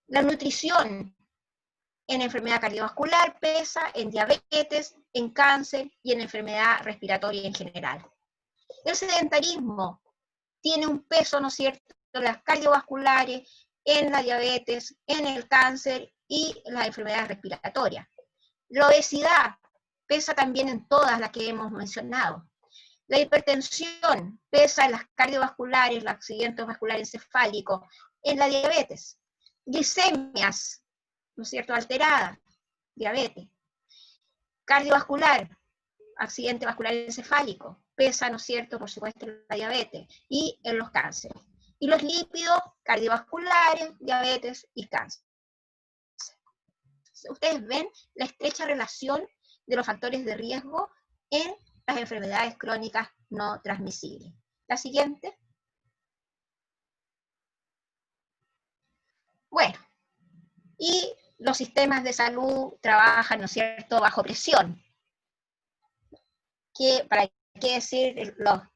La nutrición en enfermedad cardiovascular pesa, en diabetes, en cáncer y en enfermedad respiratoria en general. El sedentarismo tiene un peso, ¿no es cierto?, en las cardiovasculares, en la diabetes, en el cáncer y las enfermedades respiratorias. La obesidad pesa también en todas las que hemos mencionado. La hipertensión pesa en las cardiovasculares, los accidentes vasculares encefálicos, en la diabetes. Glicemias, ¿no es cierto?, alteradas, diabetes. Cardiovascular, accidente vascular encefálico, pesa, ¿no es cierto?, por supuesto, en la diabetes y en los cánceres. Y los lípidos cardiovasculares, diabetes y cáncer. Ustedes ven la estrecha relación de los factores de riesgo en las enfermedades crónicas no transmisibles. La siguiente. Bueno, y los sistemas de salud trabajan, ¿no es cierto?, bajo presión. ¿Para qué decir lo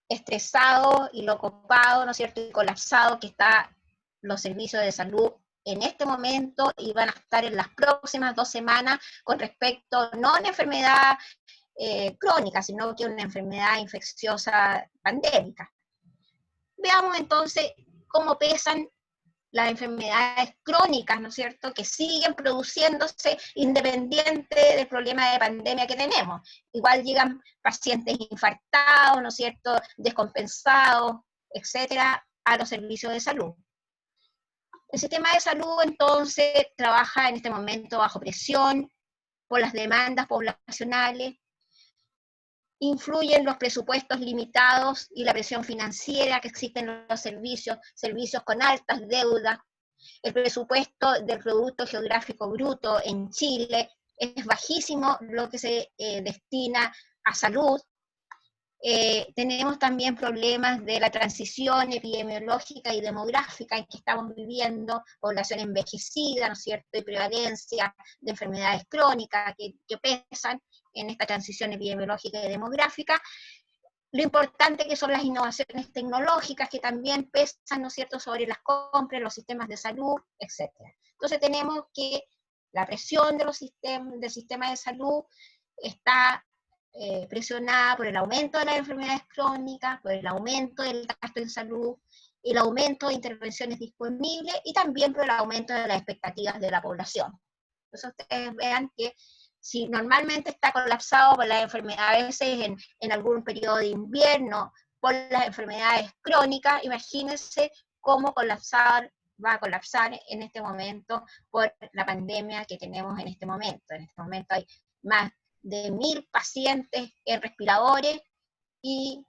estresado y lo copado, ¿no es cierto?, y colapsado que están los servicios de salud en este momento y van a estar en las próximas 2 semanas con respecto no a una enfermedad crónica, sino que a una enfermedad infecciosa pandémica. Veamos entonces cómo pesan las enfermedades crónicas, ¿no es cierto?, que siguen produciéndose independiente del problema de pandemia que tenemos. Igual llegan pacientes infartados, ¿no es cierto?, descompensados, etcétera, a los servicios de salud. El sistema de salud, entonces, trabaja en este momento bajo presión por las demandas poblacionales, influyen los presupuestos limitados y la presión financiera que existen en los servicios con altas deudas. El presupuesto del Producto Geográfico Bruto en Chile es bajísimo lo que se destina a salud. Tenemos también problemas de la transición epidemiológica y demográfica en que estamos viviendo, población envejecida, ¿no es cierto?, y prevalencia de enfermedades crónicas que pesan en esta transición epidemiológica y demográfica. Lo importante que son las innovaciones tecnológicas que también pesan, ¿no es cierto?, sobre las compras, los sistemas de salud, etc. Entonces tenemos que la presión de del sistema de salud está presionada por el aumento de las enfermedades crónicas, por el aumento del gasto en salud, el aumento de intervenciones disponibles y también por el aumento de las expectativas de la población. Entonces ustedes vean que si normalmente está colapsado por las enfermedades, a veces en algún periodo de invierno, por las enfermedades crónicas, imagínense cómo va a colapsar en este momento por la pandemia que tenemos en este momento. En este momento hay más de 1000 pacientes en respiradores y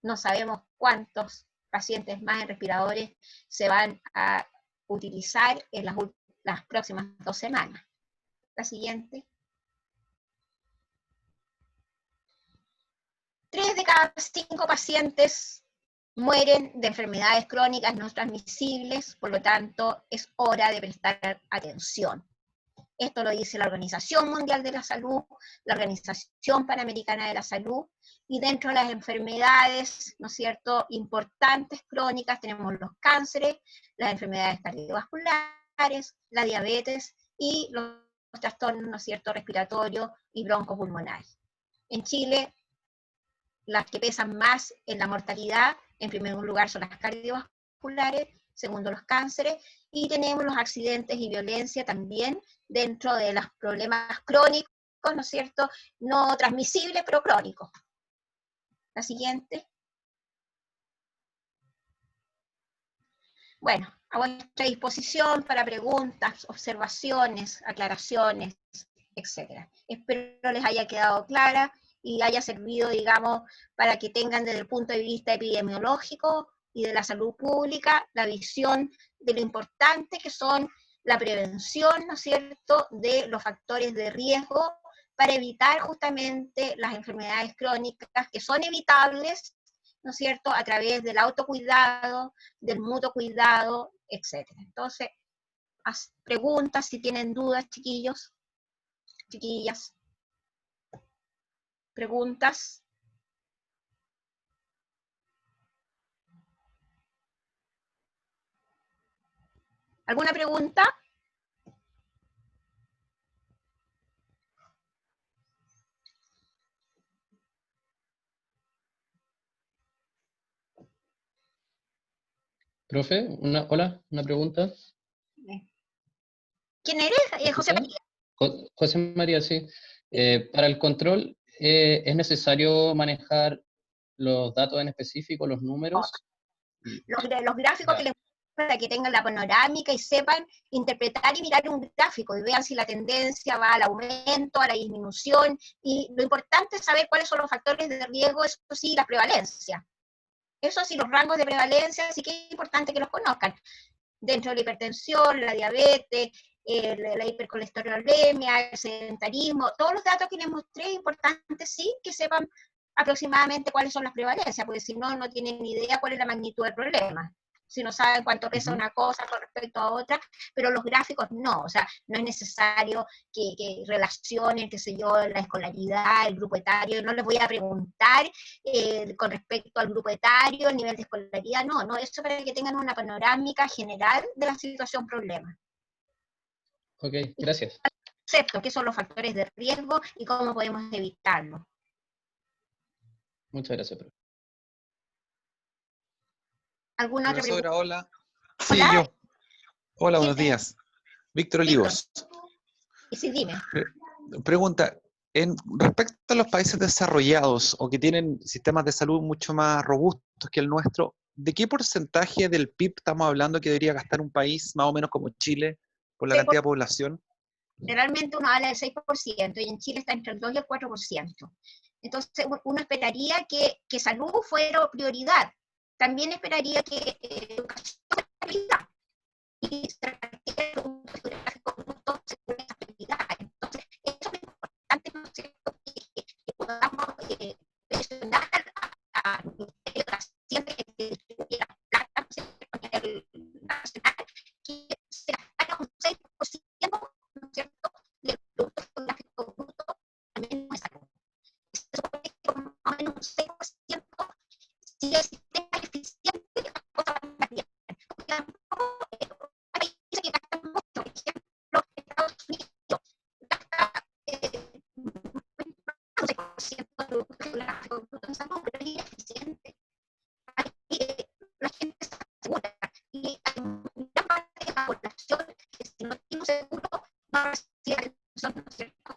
no sabemos cuántos pacientes más en respiradores se van a utilizar en las próximas 2 semanas. La siguiente. 3 de cada 5 pacientes mueren de enfermedades crónicas no transmisibles, por lo tanto es hora de prestar atención. Esto lo dice la Organización Mundial de la Salud, la Organización Panamericana de la Salud, y dentro de las enfermedades, ¿no es cierto?, importantes crónicas tenemos los cánceres, las enfermedades cardiovasculares, la diabetes y los trastornos, ¿no es cierto?, respiratorios y broncopulmonares. En Chile, las que pesan más en la mortalidad, en primer lugar son las cardiovasculares, segundo los cánceres, y tenemos los accidentes y violencia también dentro de los problemas crónicos, ¿no es cierto?, no transmisibles, pero crónicos. La siguiente. Bueno, a vuestra disposición para preguntas, observaciones, aclaraciones, etc. Espero les haya quedado clara y haya servido, digamos, para que tengan desde el punto de vista epidemiológico y de la salud pública la visión de lo importante que son la prevención, ¿no es cierto?, de los factores de riesgo para evitar justamente las enfermedades crónicas que son evitables, ¿no es cierto?, a través del autocuidado, del mutuo cuidado, etc. Entonces, preguntas, si tienen dudas, chiquillos, chiquillas. Preguntas. ¿Alguna pregunta?
Profe, hola, una pregunta.
¿Quién eres? José María.
José María, sí. Para el control, ¿es necesario manejar los datos en específico, los números?
Los gráficos que les para que tengan la panorámica y sepan interpretar y mirar un gráfico y vean si la tendencia va al aumento, a la disminución, y lo importante es saber cuáles son los factores de riesgo, eso sí, la prevalencia. Eso sí, los rangos de prevalencia, sí que es importante que los conozcan. Dentro de la hipertensión, la diabetes, la hipercolesterolemia, el sedentarismo, todos los datos que les mostré, es importante sí que sepan aproximadamente cuáles son las prevalencias, porque si no, no tienen ni idea cuál es la magnitud del problema. Si no saben cuánto pesa una cosa con respecto a otra, pero los gráficos no, o sea, no es necesario que relacionen, qué sé yo, la escolaridad, el grupo etario, no les voy a preguntar con respecto al grupo etario, el nivel de escolaridad, no, eso para que tengan una panorámica general de la situación problema.
Ok, gracias.
Excepto qué son los factores de riesgo y cómo podemos evitarlo.
Muchas gracias, profe.
¿Alguna otra pregunta?
Profesora, hola. Sí,
Hola.
yo. Hola, buenos días. Víctor Olivos.
Y sí, dime.
Pregunta, respecto a los países desarrollados o que tienen sistemas de salud mucho más robustos que el nuestro, ¿de qué porcentaje del PIB estamos hablando que debería gastar un país más o menos como Chile por la cantidad de población?
Generalmente uno habla del 6% y en Chile está entre el 2 y el 4%. Entonces uno esperaría que salud fuera prioridad. También esperaría que educación fuera prioridad. Y se repartiera un geográfico justo según esas prioridades. Entonces, eso es importante, ¿no es cierto?, que podamos presionar al Ministerio de Hacienda que distribuya la plata, ¿no es cierto?, a nivel nacional, que se gastara un 6%, ¿no es cierto?, del Producto Geográfico Bruto, también no es algo. Se supone que más o menos un 6%, si el sistema es eficiente, las cosas van a bien. Porque tampoco hay países que gastan mucho, por ejemplo, Estados Unidos gasta un 6% del Producto Geográfico Bruto en salud, pero es ineficiente. La gente se asegura y hay una gran parte de la población que si no tiene un seguro no recibe atención, ¿no es cierto?,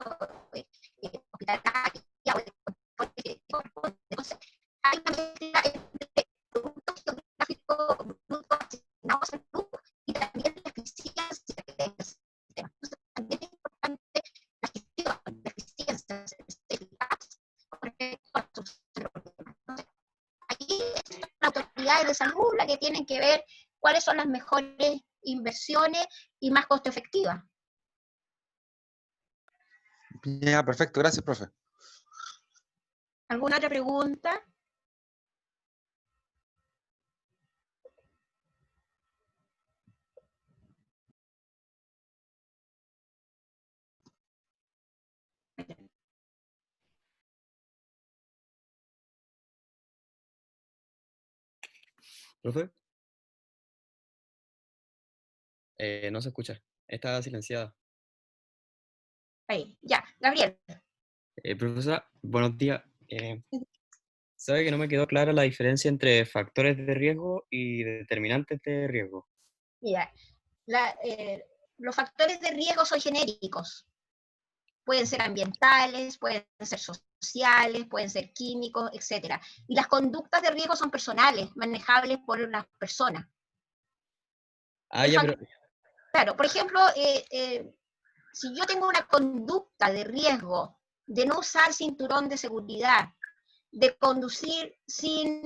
hospitalaria o de control que corresponde. Entonces, hay una mezcla entre productos geográficos brutos asignados a salud y también la eficiencia que tiene el sistema. Entonces, también es importante la gestión, la eficiencia, ser eficaz con respecto a sus problemas. Entonces, aquí las autoridades de salud las que tienen que ver cuáles son las mejores inversiones y más costo efectivas.
Ya, perfecto. Gracias, profe.
¿Alguna otra pregunta?
¿Profe? No se escucha. Está silenciada.
Ahí, ya, Gabriel.
Profesora, buenos días. ¿Sabe que no me quedó clara la diferencia entre factores de riesgo y determinantes de riesgo?
Mira, los factores de riesgo son genéricos. Pueden ser ambientales, pueden ser sociales, pueden ser químicos, etc. Y las conductas de riesgo son personales, manejables por las personas. Claro, por ejemplo, si yo tengo una conducta de riesgo de no usar cinturón de seguridad, de conducir sin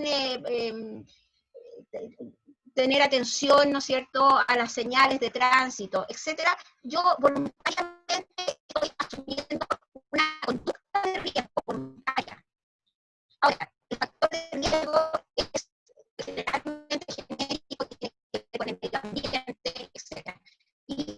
tener atención, ¿no es cierto?, a las señales de tránsito, etcétera, yo voluntariamente estoy asumiendo una conducta de riesgo voluntaria. Ahora, el factor de riesgo es generalmente genérico, tiene que ver con el medio ambiente, etcétera. Y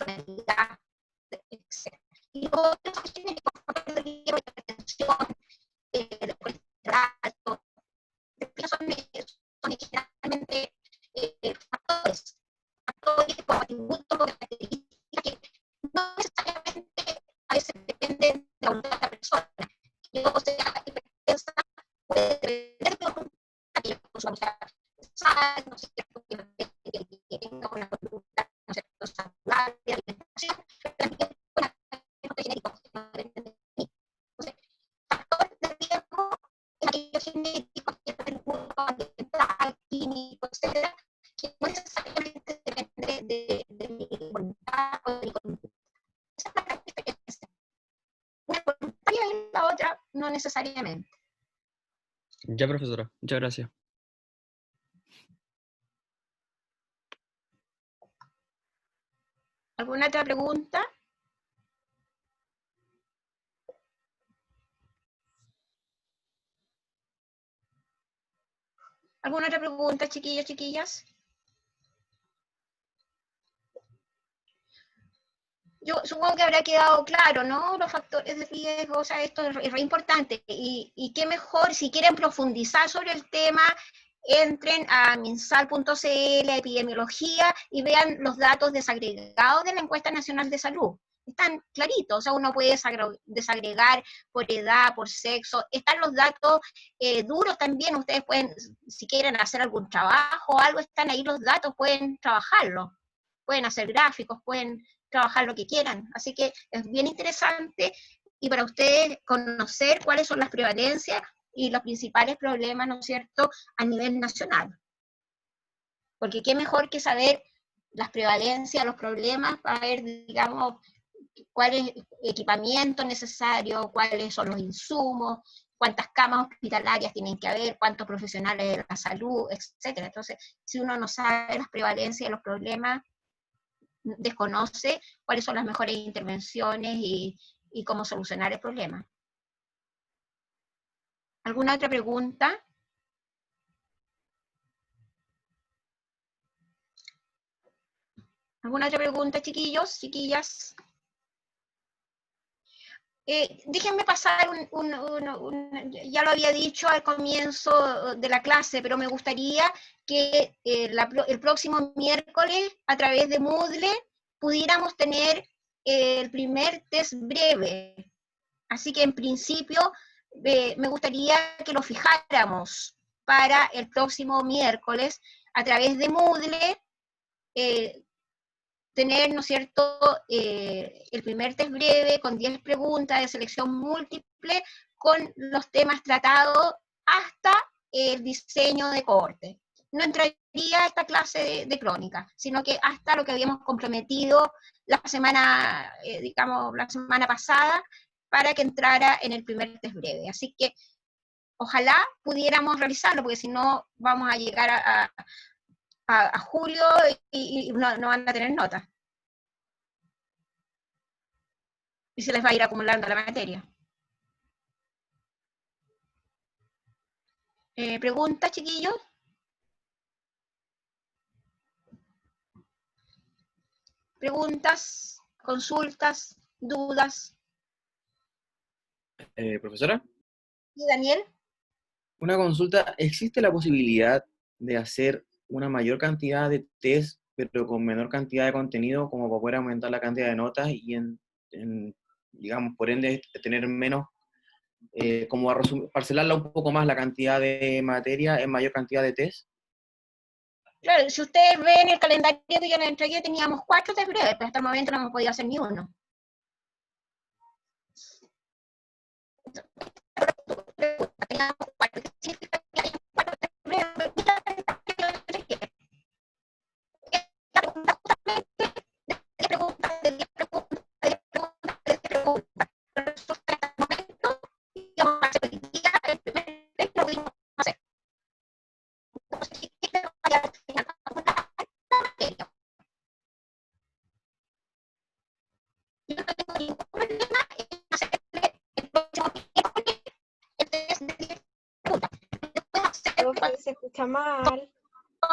enfermedad, etc. Y otros genéticos, factores de riesgo, hipertensión, colesterol, son generalmente factores como atributos o características que no necesariamente a veces dependen de la persona. Que yo sea hipertensa puede depender de una que yo consuma mucha sal, no sé, que tenga una conducta, no sé, saludable de alimentación, pero también una genética que no depende de mí. Entonces, factores de riesgo es aquellos genéticos que están en un grupo ambiental, químico, etcétera, que no necesariamente depende de mi voluntad o de mi conducta. Esa es la gran diferencia. Una es voluntaria y la otra no necesariamente.
Ya, profesora, muchas gracias.
¿Alguna otra pregunta? ¿Alguna otra pregunta, chiquillos, chiquillas? Yo supongo que habrá quedado claro, ¿no? Los factores de riesgo, o sea, esto es re importante. Y qué mejor, si quieren profundizar sobre el tema, entren a minsal.cl, a epidemiología, y vean los datos desagregados de la encuesta nacional de salud. Están claritos, o sea, uno puede desagregar por edad, por sexo. Están los datos duros también, ustedes pueden, si quieren hacer algún trabajo o algo, están ahí los datos, pueden trabajarlo. Pueden hacer gráficos, pueden trabajar lo que quieran. Así que es bien interesante y para ustedes conocer cuáles son las prevalencias y los principales problemas, ¿no es cierto?, a nivel nacional. Porque qué mejor que saber las prevalencias, los problemas, para ver, digamos, cuál es el equipamiento necesario, cuáles son los insumos, cuántas camas hospitalarias tienen que haber, cuántos profesionales de la salud, etc. Entonces, si uno no sabe las prevalencias, los problemas, desconoce cuáles son las mejores intervenciones y cómo solucionar el problema. ¿Alguna otra pregunta? ¿Alguna otra pregunta, chiquillos, chiquillas? Déjenme pasar ya lo había dicho al comienzo de la clase, pero me gustaría que el próximo miércoles, a través de Moodle, pudiéramos tener el primer test breve. Así que en principio me gustaría que lo fijáramos para el próximo miércoles a través de Moodle, tener, ¿no es cierto?, el primer test breve con 10 preguntas de selección múltiple con los temas tratados hasta el diseño de cohorte. No entraría esta clase de crónica, sino que hasta lo que habíamos comprometido la semana, digamos, la semana pasada, para que entrara en el primer test breve. Así que ojalá pudiéramos realizarlo, porque si no vamos a llegar a julio y no van a tener notas. Y se les va a ir acumulando la materia. ¿Preguntas, chiquillos? ¿Preguntas, consultas, dudas?
Profesora,
¿Y Daniel?
una consulta. ¿Existe la posibilidad de hacer una mayor cantidad de test, pero con menor cantidad de contenido, como para poder aumentar la cantidad de notas y, digamos, por ende, tener menos, como a parcelarla un poco más la cantidad de materia en mayor cantidad de test?
Claro, si ustedes ven el calendario que yo les entregué, teníamos 4 test breves, pero hasta el momento no hemos podido hacer ni uno. Teníamos 4, que significa que hay 4 test breves, pero mira, de preguntas, de 10 preguntas, de 10 preguntas, de 10 preguntas. Pero resulta que hasta el momento, digamos, a hacer el día, el primer test lo pudimos hacer. Entonces, si quieren, vaya a terminar la materia. Yo no tengo ningún problema en hacerle el próximo miércoles el test de 10 preguntas. Después hacer,
Profe, se escucha mal.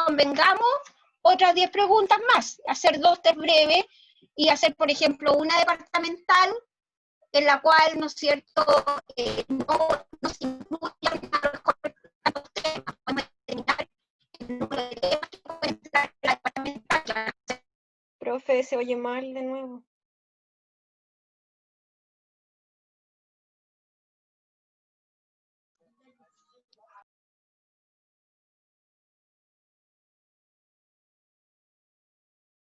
convengamos, otras 10 preguntas más, hacer 2 test breves y hacer, por ejemplo, una departamental en la cual, ¿no es cierto?, no se incluyan a lo mejor tantos temas, podemos determinar el número de temas que pueden entrar en la departamental.
Profe, se oye mal de nuevo.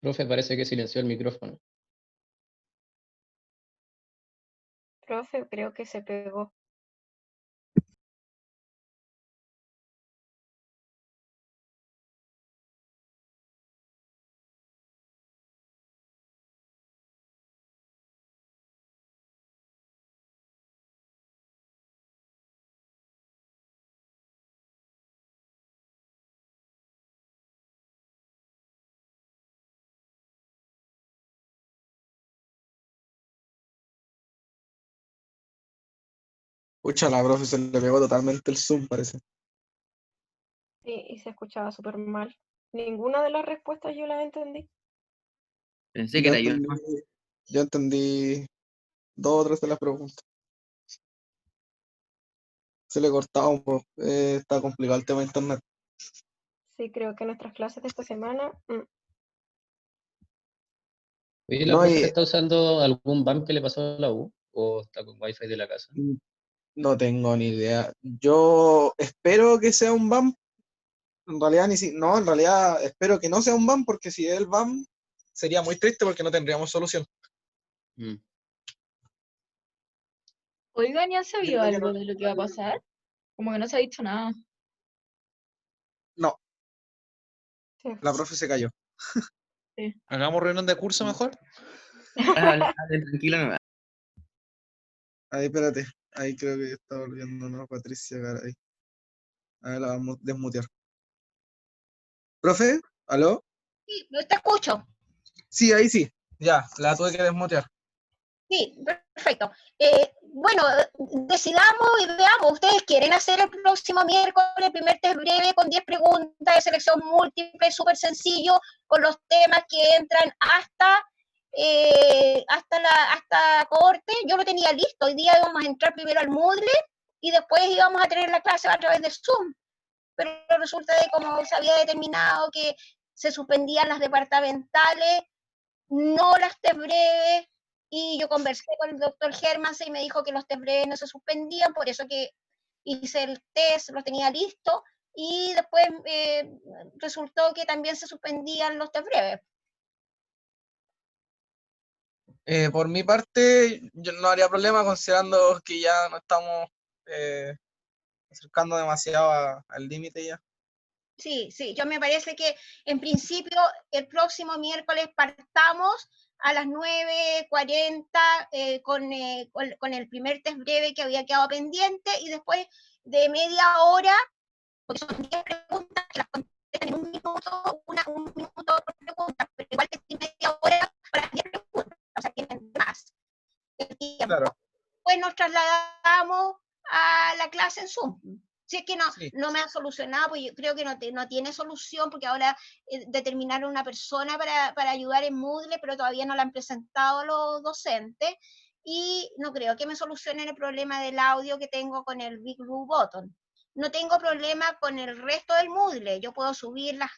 Profe, parece que silenció el micrófono.
Profe, creo que se pegó.
Pucha, la profe se le pegó totalmente el Zoom, parece.
Sí, y se escuchaba súper mal. Ninguna de las respuestas yo las entendí.
Pensé que
Yo
era yo.
entendí, yo entendí 2 o 3 de las preguntas. Se le cortaba un poco. Está complicado el tema de internet.
Sí, creo que nuestras clases de esta semana.
Oye, ¿la
No,
profe está usando algún BAM que le pasó a la U? ¿O está con Wi-Fi de la casa?
no tengo ni idea. Yo espero que sea un BAM. En realidad, no, en realidad espero que no sea un BAM, porque si es el BAM, sería muy triste porque no tendríamos solución.
Mm.
Oigan, ¿ya han
Yo
sabido
creo que
algo de lo que va a pasar? Como que no se ha dicho nada.
no,
Sí.
la profe se cayó.
¿Hagamos reunión de curso mejor?
Dale, tranquilo, no.
Ahí, espérate. Ahí creo que está volviendo, ¿no? Patricia Garay. A ver, la vamos a desmutear. ¿Profe? ¿Aló?
Sí, te escucho.
Sí, ahí sí. Ya, la tuve que desmutear.
Sí, perfecto. Bueno, decidamos y veamos. ¿Ustedes quieren hacer el próximo miércoles el primer test breve con 10 preguntas de selección múltiple, súper sencillo, con los temas que entran hasta corte? Yo lo tenía listo. Hoy día íbamos a entrar primero al Moodle y después íbamos a tener la clase a través de Zoom. Pero resulta de como se había determinado que se suspendían las departamentales, no las test breves, y yo conversé con el doctor Germán y me dijo que los test breves no se suspendían, por eso que hice el test, lo tenía listo, y después resultó que también se suspendían los test breves.
Por mi parte, yo no haría problema considerando que ya no estamos acercando demasiado al límite ya.
Sí, sí, yo me parece que en principio el próximo miércoles partamos a las 9:40 con el primer test breve que había quedado pendiente, y después de media hora, porque son 10 preguntas que las contestan en un minuto, un minuto por pregunta, pero igual que media hora para 10 preguntas, o sea, tienen más el tiempo.
Claro.
Pues nos trasladamos a la clase en Zoom. Si es que
Sí.
no me han solucionado, pues yo creo que no tiene solución, porque ahora determinaron una persona para ayudar en Moodle, pero todavía no la han presentado los docentes, y no creo que me solucionen el problema del audio que tengo con el Big Blue Button. No tengo problema con el resto del Moodle. Yo puedo subir las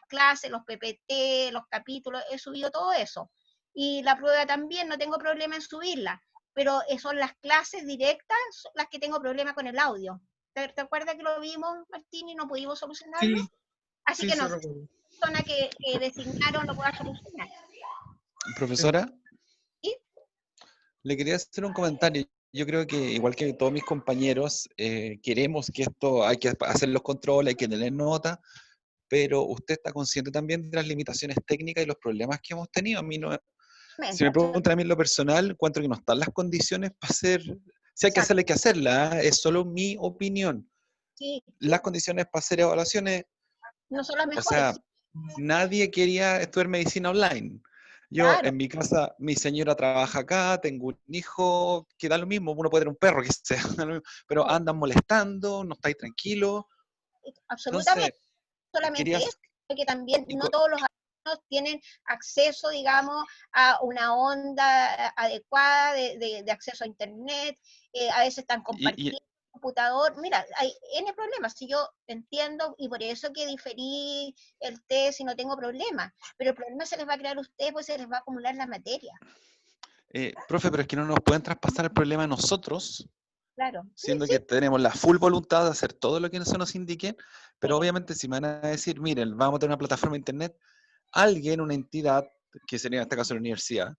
clases, los PPT, los capítulos, he subido todo eso. Y la prueba también, no tengo problema en subirla, pero son las clases directas las que tengo problema con el audio. ¿Te acuerdas que lo vimos, Martín, y no pudimos solucionarlo?
Sí,
Así
sí,
que
sí,
no sé,
recuerdo.
la persona que designaron lo pueda solucionar.
Profesora,
¿Sí?
le quería hacer un comentario. Yo creo que, igual que todos mis compañeros, queremos que esto, hay que hacer los controles, hay que tener nota, pero usted está consciente también de las limitaciones técnicas y los problemas que hemos tenido. A mí no, si me preguntan a mí en lo personal, encuentro que no están las condiciones para hacer, si hay que hacerla, hay que hacerla, es solo mi opinión.
Sí,
Las condiciones para hacer evaluaciones,
no son las
o
mejores.
sea, nadie quería estudiar medicina online. Yo
Claro.
en mi casa, mi señora trabaja acá, tengo un hijo, que da lo mismo, uno puede tener un perro que sea, pero andan molestando, no estáis tranquilos.
Absolutamente.
Entonces,
Solamente
quería,
eso, porque también
y
no
co-
todos los tienen acceso, digamos, a una onda adecuada de acceso a Internet, a veces están compartiendo computador. Mira, hay N problemas, si yo entiendo, y por eso que diferí el test y no tengo problema, pero el problema se les va a crear a ustedes, pues se les va a acumular la materia.
Profe, pero es que no nos pueden traspasar el problema a nosotros,
Claro.
siendo
Sí,
que tenemos la full voluntad de hacer todo lo que se nos indique, pero
sí.
obviamente si me van a decir, miren, vamos a tener una plataforma de internet, alguien, una entidad, que sería en este caso la universidad,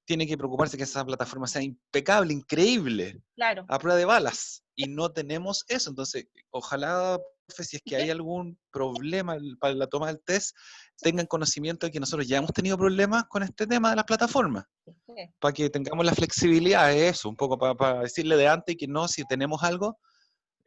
tiene que preocuparse que esa plataforma sea impecable, increíble,
Claro.
a prueba de balas, y no tenemos eso. Entonces, ojalá, profe, si es que
¿Sí?
hay algún problema para la toma del test, tengan conocimiento de que nosotros ya hemos tenido problemas con este tema de las plataformas,
Sí.
para que tengamos la flexibilidad de eso, un poco para decirle de antes que no, si tenemos algo,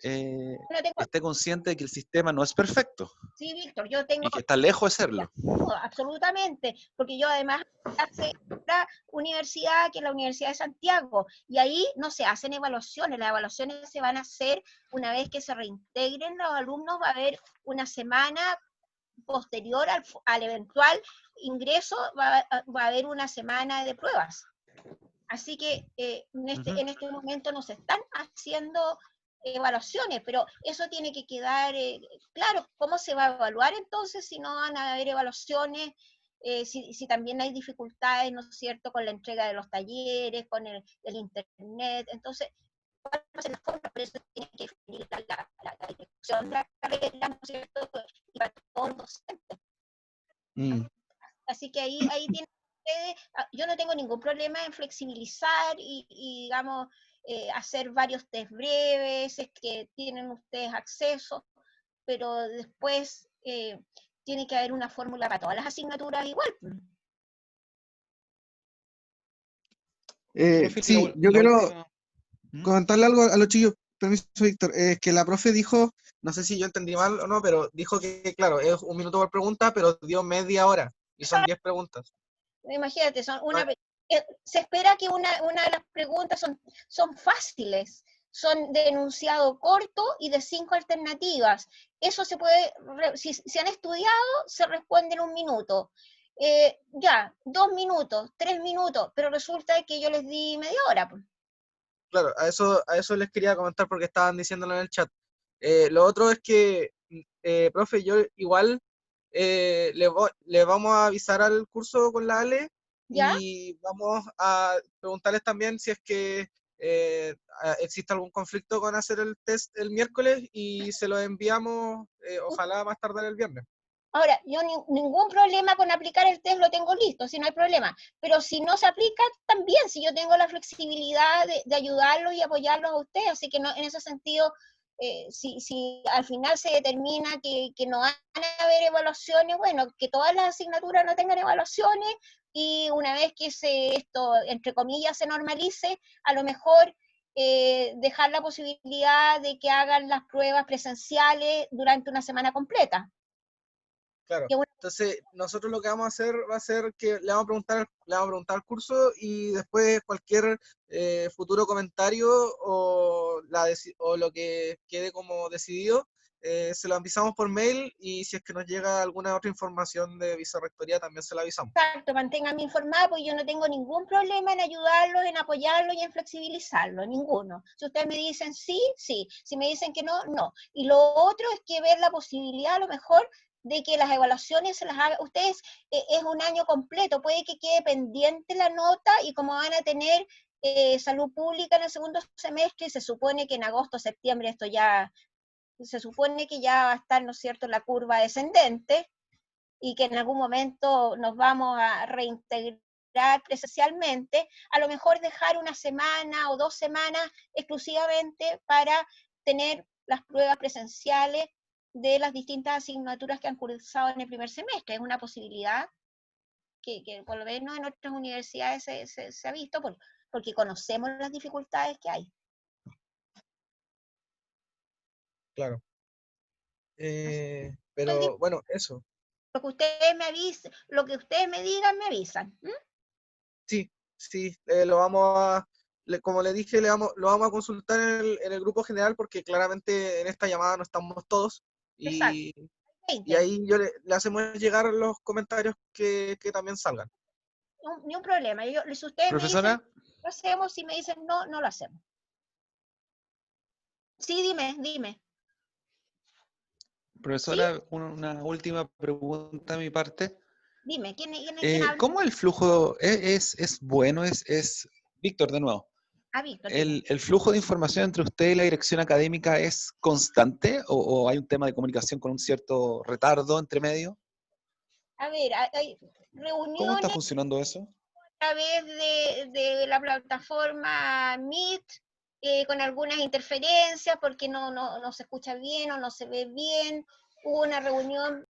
No tengo,
esté consciente de que el sistema no es perfecto
sí, Víctor, yo tengo
y que está lejos de serlo.
no, absolutamente, porque yo además hace otra universidad, que es la Universidad de Santiago, y ahí no se hacen evaluaciones, las evaluaciones se van a hacer una vez que se reintegren los alumnos, va a haber una semana posterior al eventual ingreso, va a haber una semana de pruebas. Así que en este momento no se están haciendo evaluaciones, pero eso tiene que quedar claro. ¿Cómo se va a evaluar entonces si no van a haber evaluaciones? Si también hay dificultades, ¿no es cierto?, con la entrega de los talleres, con el internet. Entonces, ¿cuál va a ser la forma? Por eso tiene que definir la dirección de la carrera, ¿no es cierto?, y para todos los docentes. Así que ahí tienen ustedes, yo no tengo ningún problema en flexibilizar y digamos, hacer varios test breves, es que tienen ustedes acceso, pero después tiene que haber una fórmula para todas las asignaturas igual.
Profe,
Sí, yo
la
quiero
última.
comentarle algo a los chicos. Permiso, Víctor. Es que la profe dijo, no sé si yo entendí mal o no, pero dijo que, claro, es 1 minuto por pregunta, pero dio media hora y son 10 preguntas.
Imagínate, se espera que una de las preguntas son fáciles, son de enunciado corto y de 5 alternativas. Eso se puede, si han estudiado, se responde en 1 minuto. Ya, 2 minutos, 3 minutos, pero resulta que yo les di media hora.
Claro, a eso les quería comentar porque estaban diciéndolo en el chat. Lo otro es que, profe, yo igual le vamos a avisar al curso con la Ale
¿Ya?
y vamos a preguntarles también si es que existe algún conflicto con hacer el test el miércoles y se lo enviamos, ojalá más tardar el viernes.
Ahora, yo ningún problema con aplicar el test, lo tengo listo, si no hay problema. Pero si no se aplica, también, si yo tengo la flexibilidad de ayudarlos y apoyarlos a ustedes. Así que no, en ese sentido, si al final se determina que no van a haber evaluaciones, bueno, que todas las asignaturas no tengan evaluaciones y una vez que esto, entre comillas, se normalice, a lo mejor dejar la posibilidad de que hagan las pruebas presenciales durante una semana completa.
Claro. Entonces, nosotros lo que vamos a hacer va a ser que le vamos a preguntar al curso y después cualquier futuro comentario o lo que quede como decidido, se lo avisamos por mail y si es que nos llega alguna otra información de vicerrectoría también se la avisamos.
Exacto, manténganme informada, porque yo no tengo ningún problema en ayudarlos, en apoyarlos y en flexibilizarlos, ninguno. Si ustedes me dicen sí, sí. Si me dicen que no, no. Y lo otro es que ver la posibilidad, a lo mejor, de que las evaluaciones se las hagan. Ustedes, es un año completo, puede que quede pendiente la nota y como van a tener salud pública en el segundo semestre, se supone que en agosto, septiembre esto ya, se supone que ya va a estar, ¿no es cierto?, la curva descendente, y que en algún momento nos vamos a reintegrar presencialmente, a lo mejor dejar una semana o 2 semanas exclusivamente para tener las pruebas presenciales de las distintas asignaturas que han cursado en el primer semestre. Es una posibilidad que por lo menos en otras universidades se ha visto, porque conocemos las dificultades que hay.
Claro. Pero bueno, eso.
Lo que ustedes me avisen, lo que ustedes me digan, me avisan.
Sí, sí, como le dije, lo vamos a consultar en el grupo general porque claramente en esta llamada no estamos todos
Exacto.
y y
20.
ahí le hacemos llegar los comentarios que también salgan.
Ni un problema. Si ustedes me dicen,
Profesora,
lo hacemos, si me dicen no, no lo hacemos. Sí, dime.
profesora, una última pregunta de mi parte.
Dime, ¿quién habla?
¿Cómo el flujo es bueno? Víctor, de nuevo.
Víctor, dime.
¿El flujo de información entre usted y la dirección académica es constante o hay un tema de comunicación con un cierto retardo entre medio?
A ver, hay
¿Cómo está
reuniones
funcionando eso?
a través de la plataforma Meet, con algunas interferencias porque no se escucha bien o no se ve bien. Hubo una reunión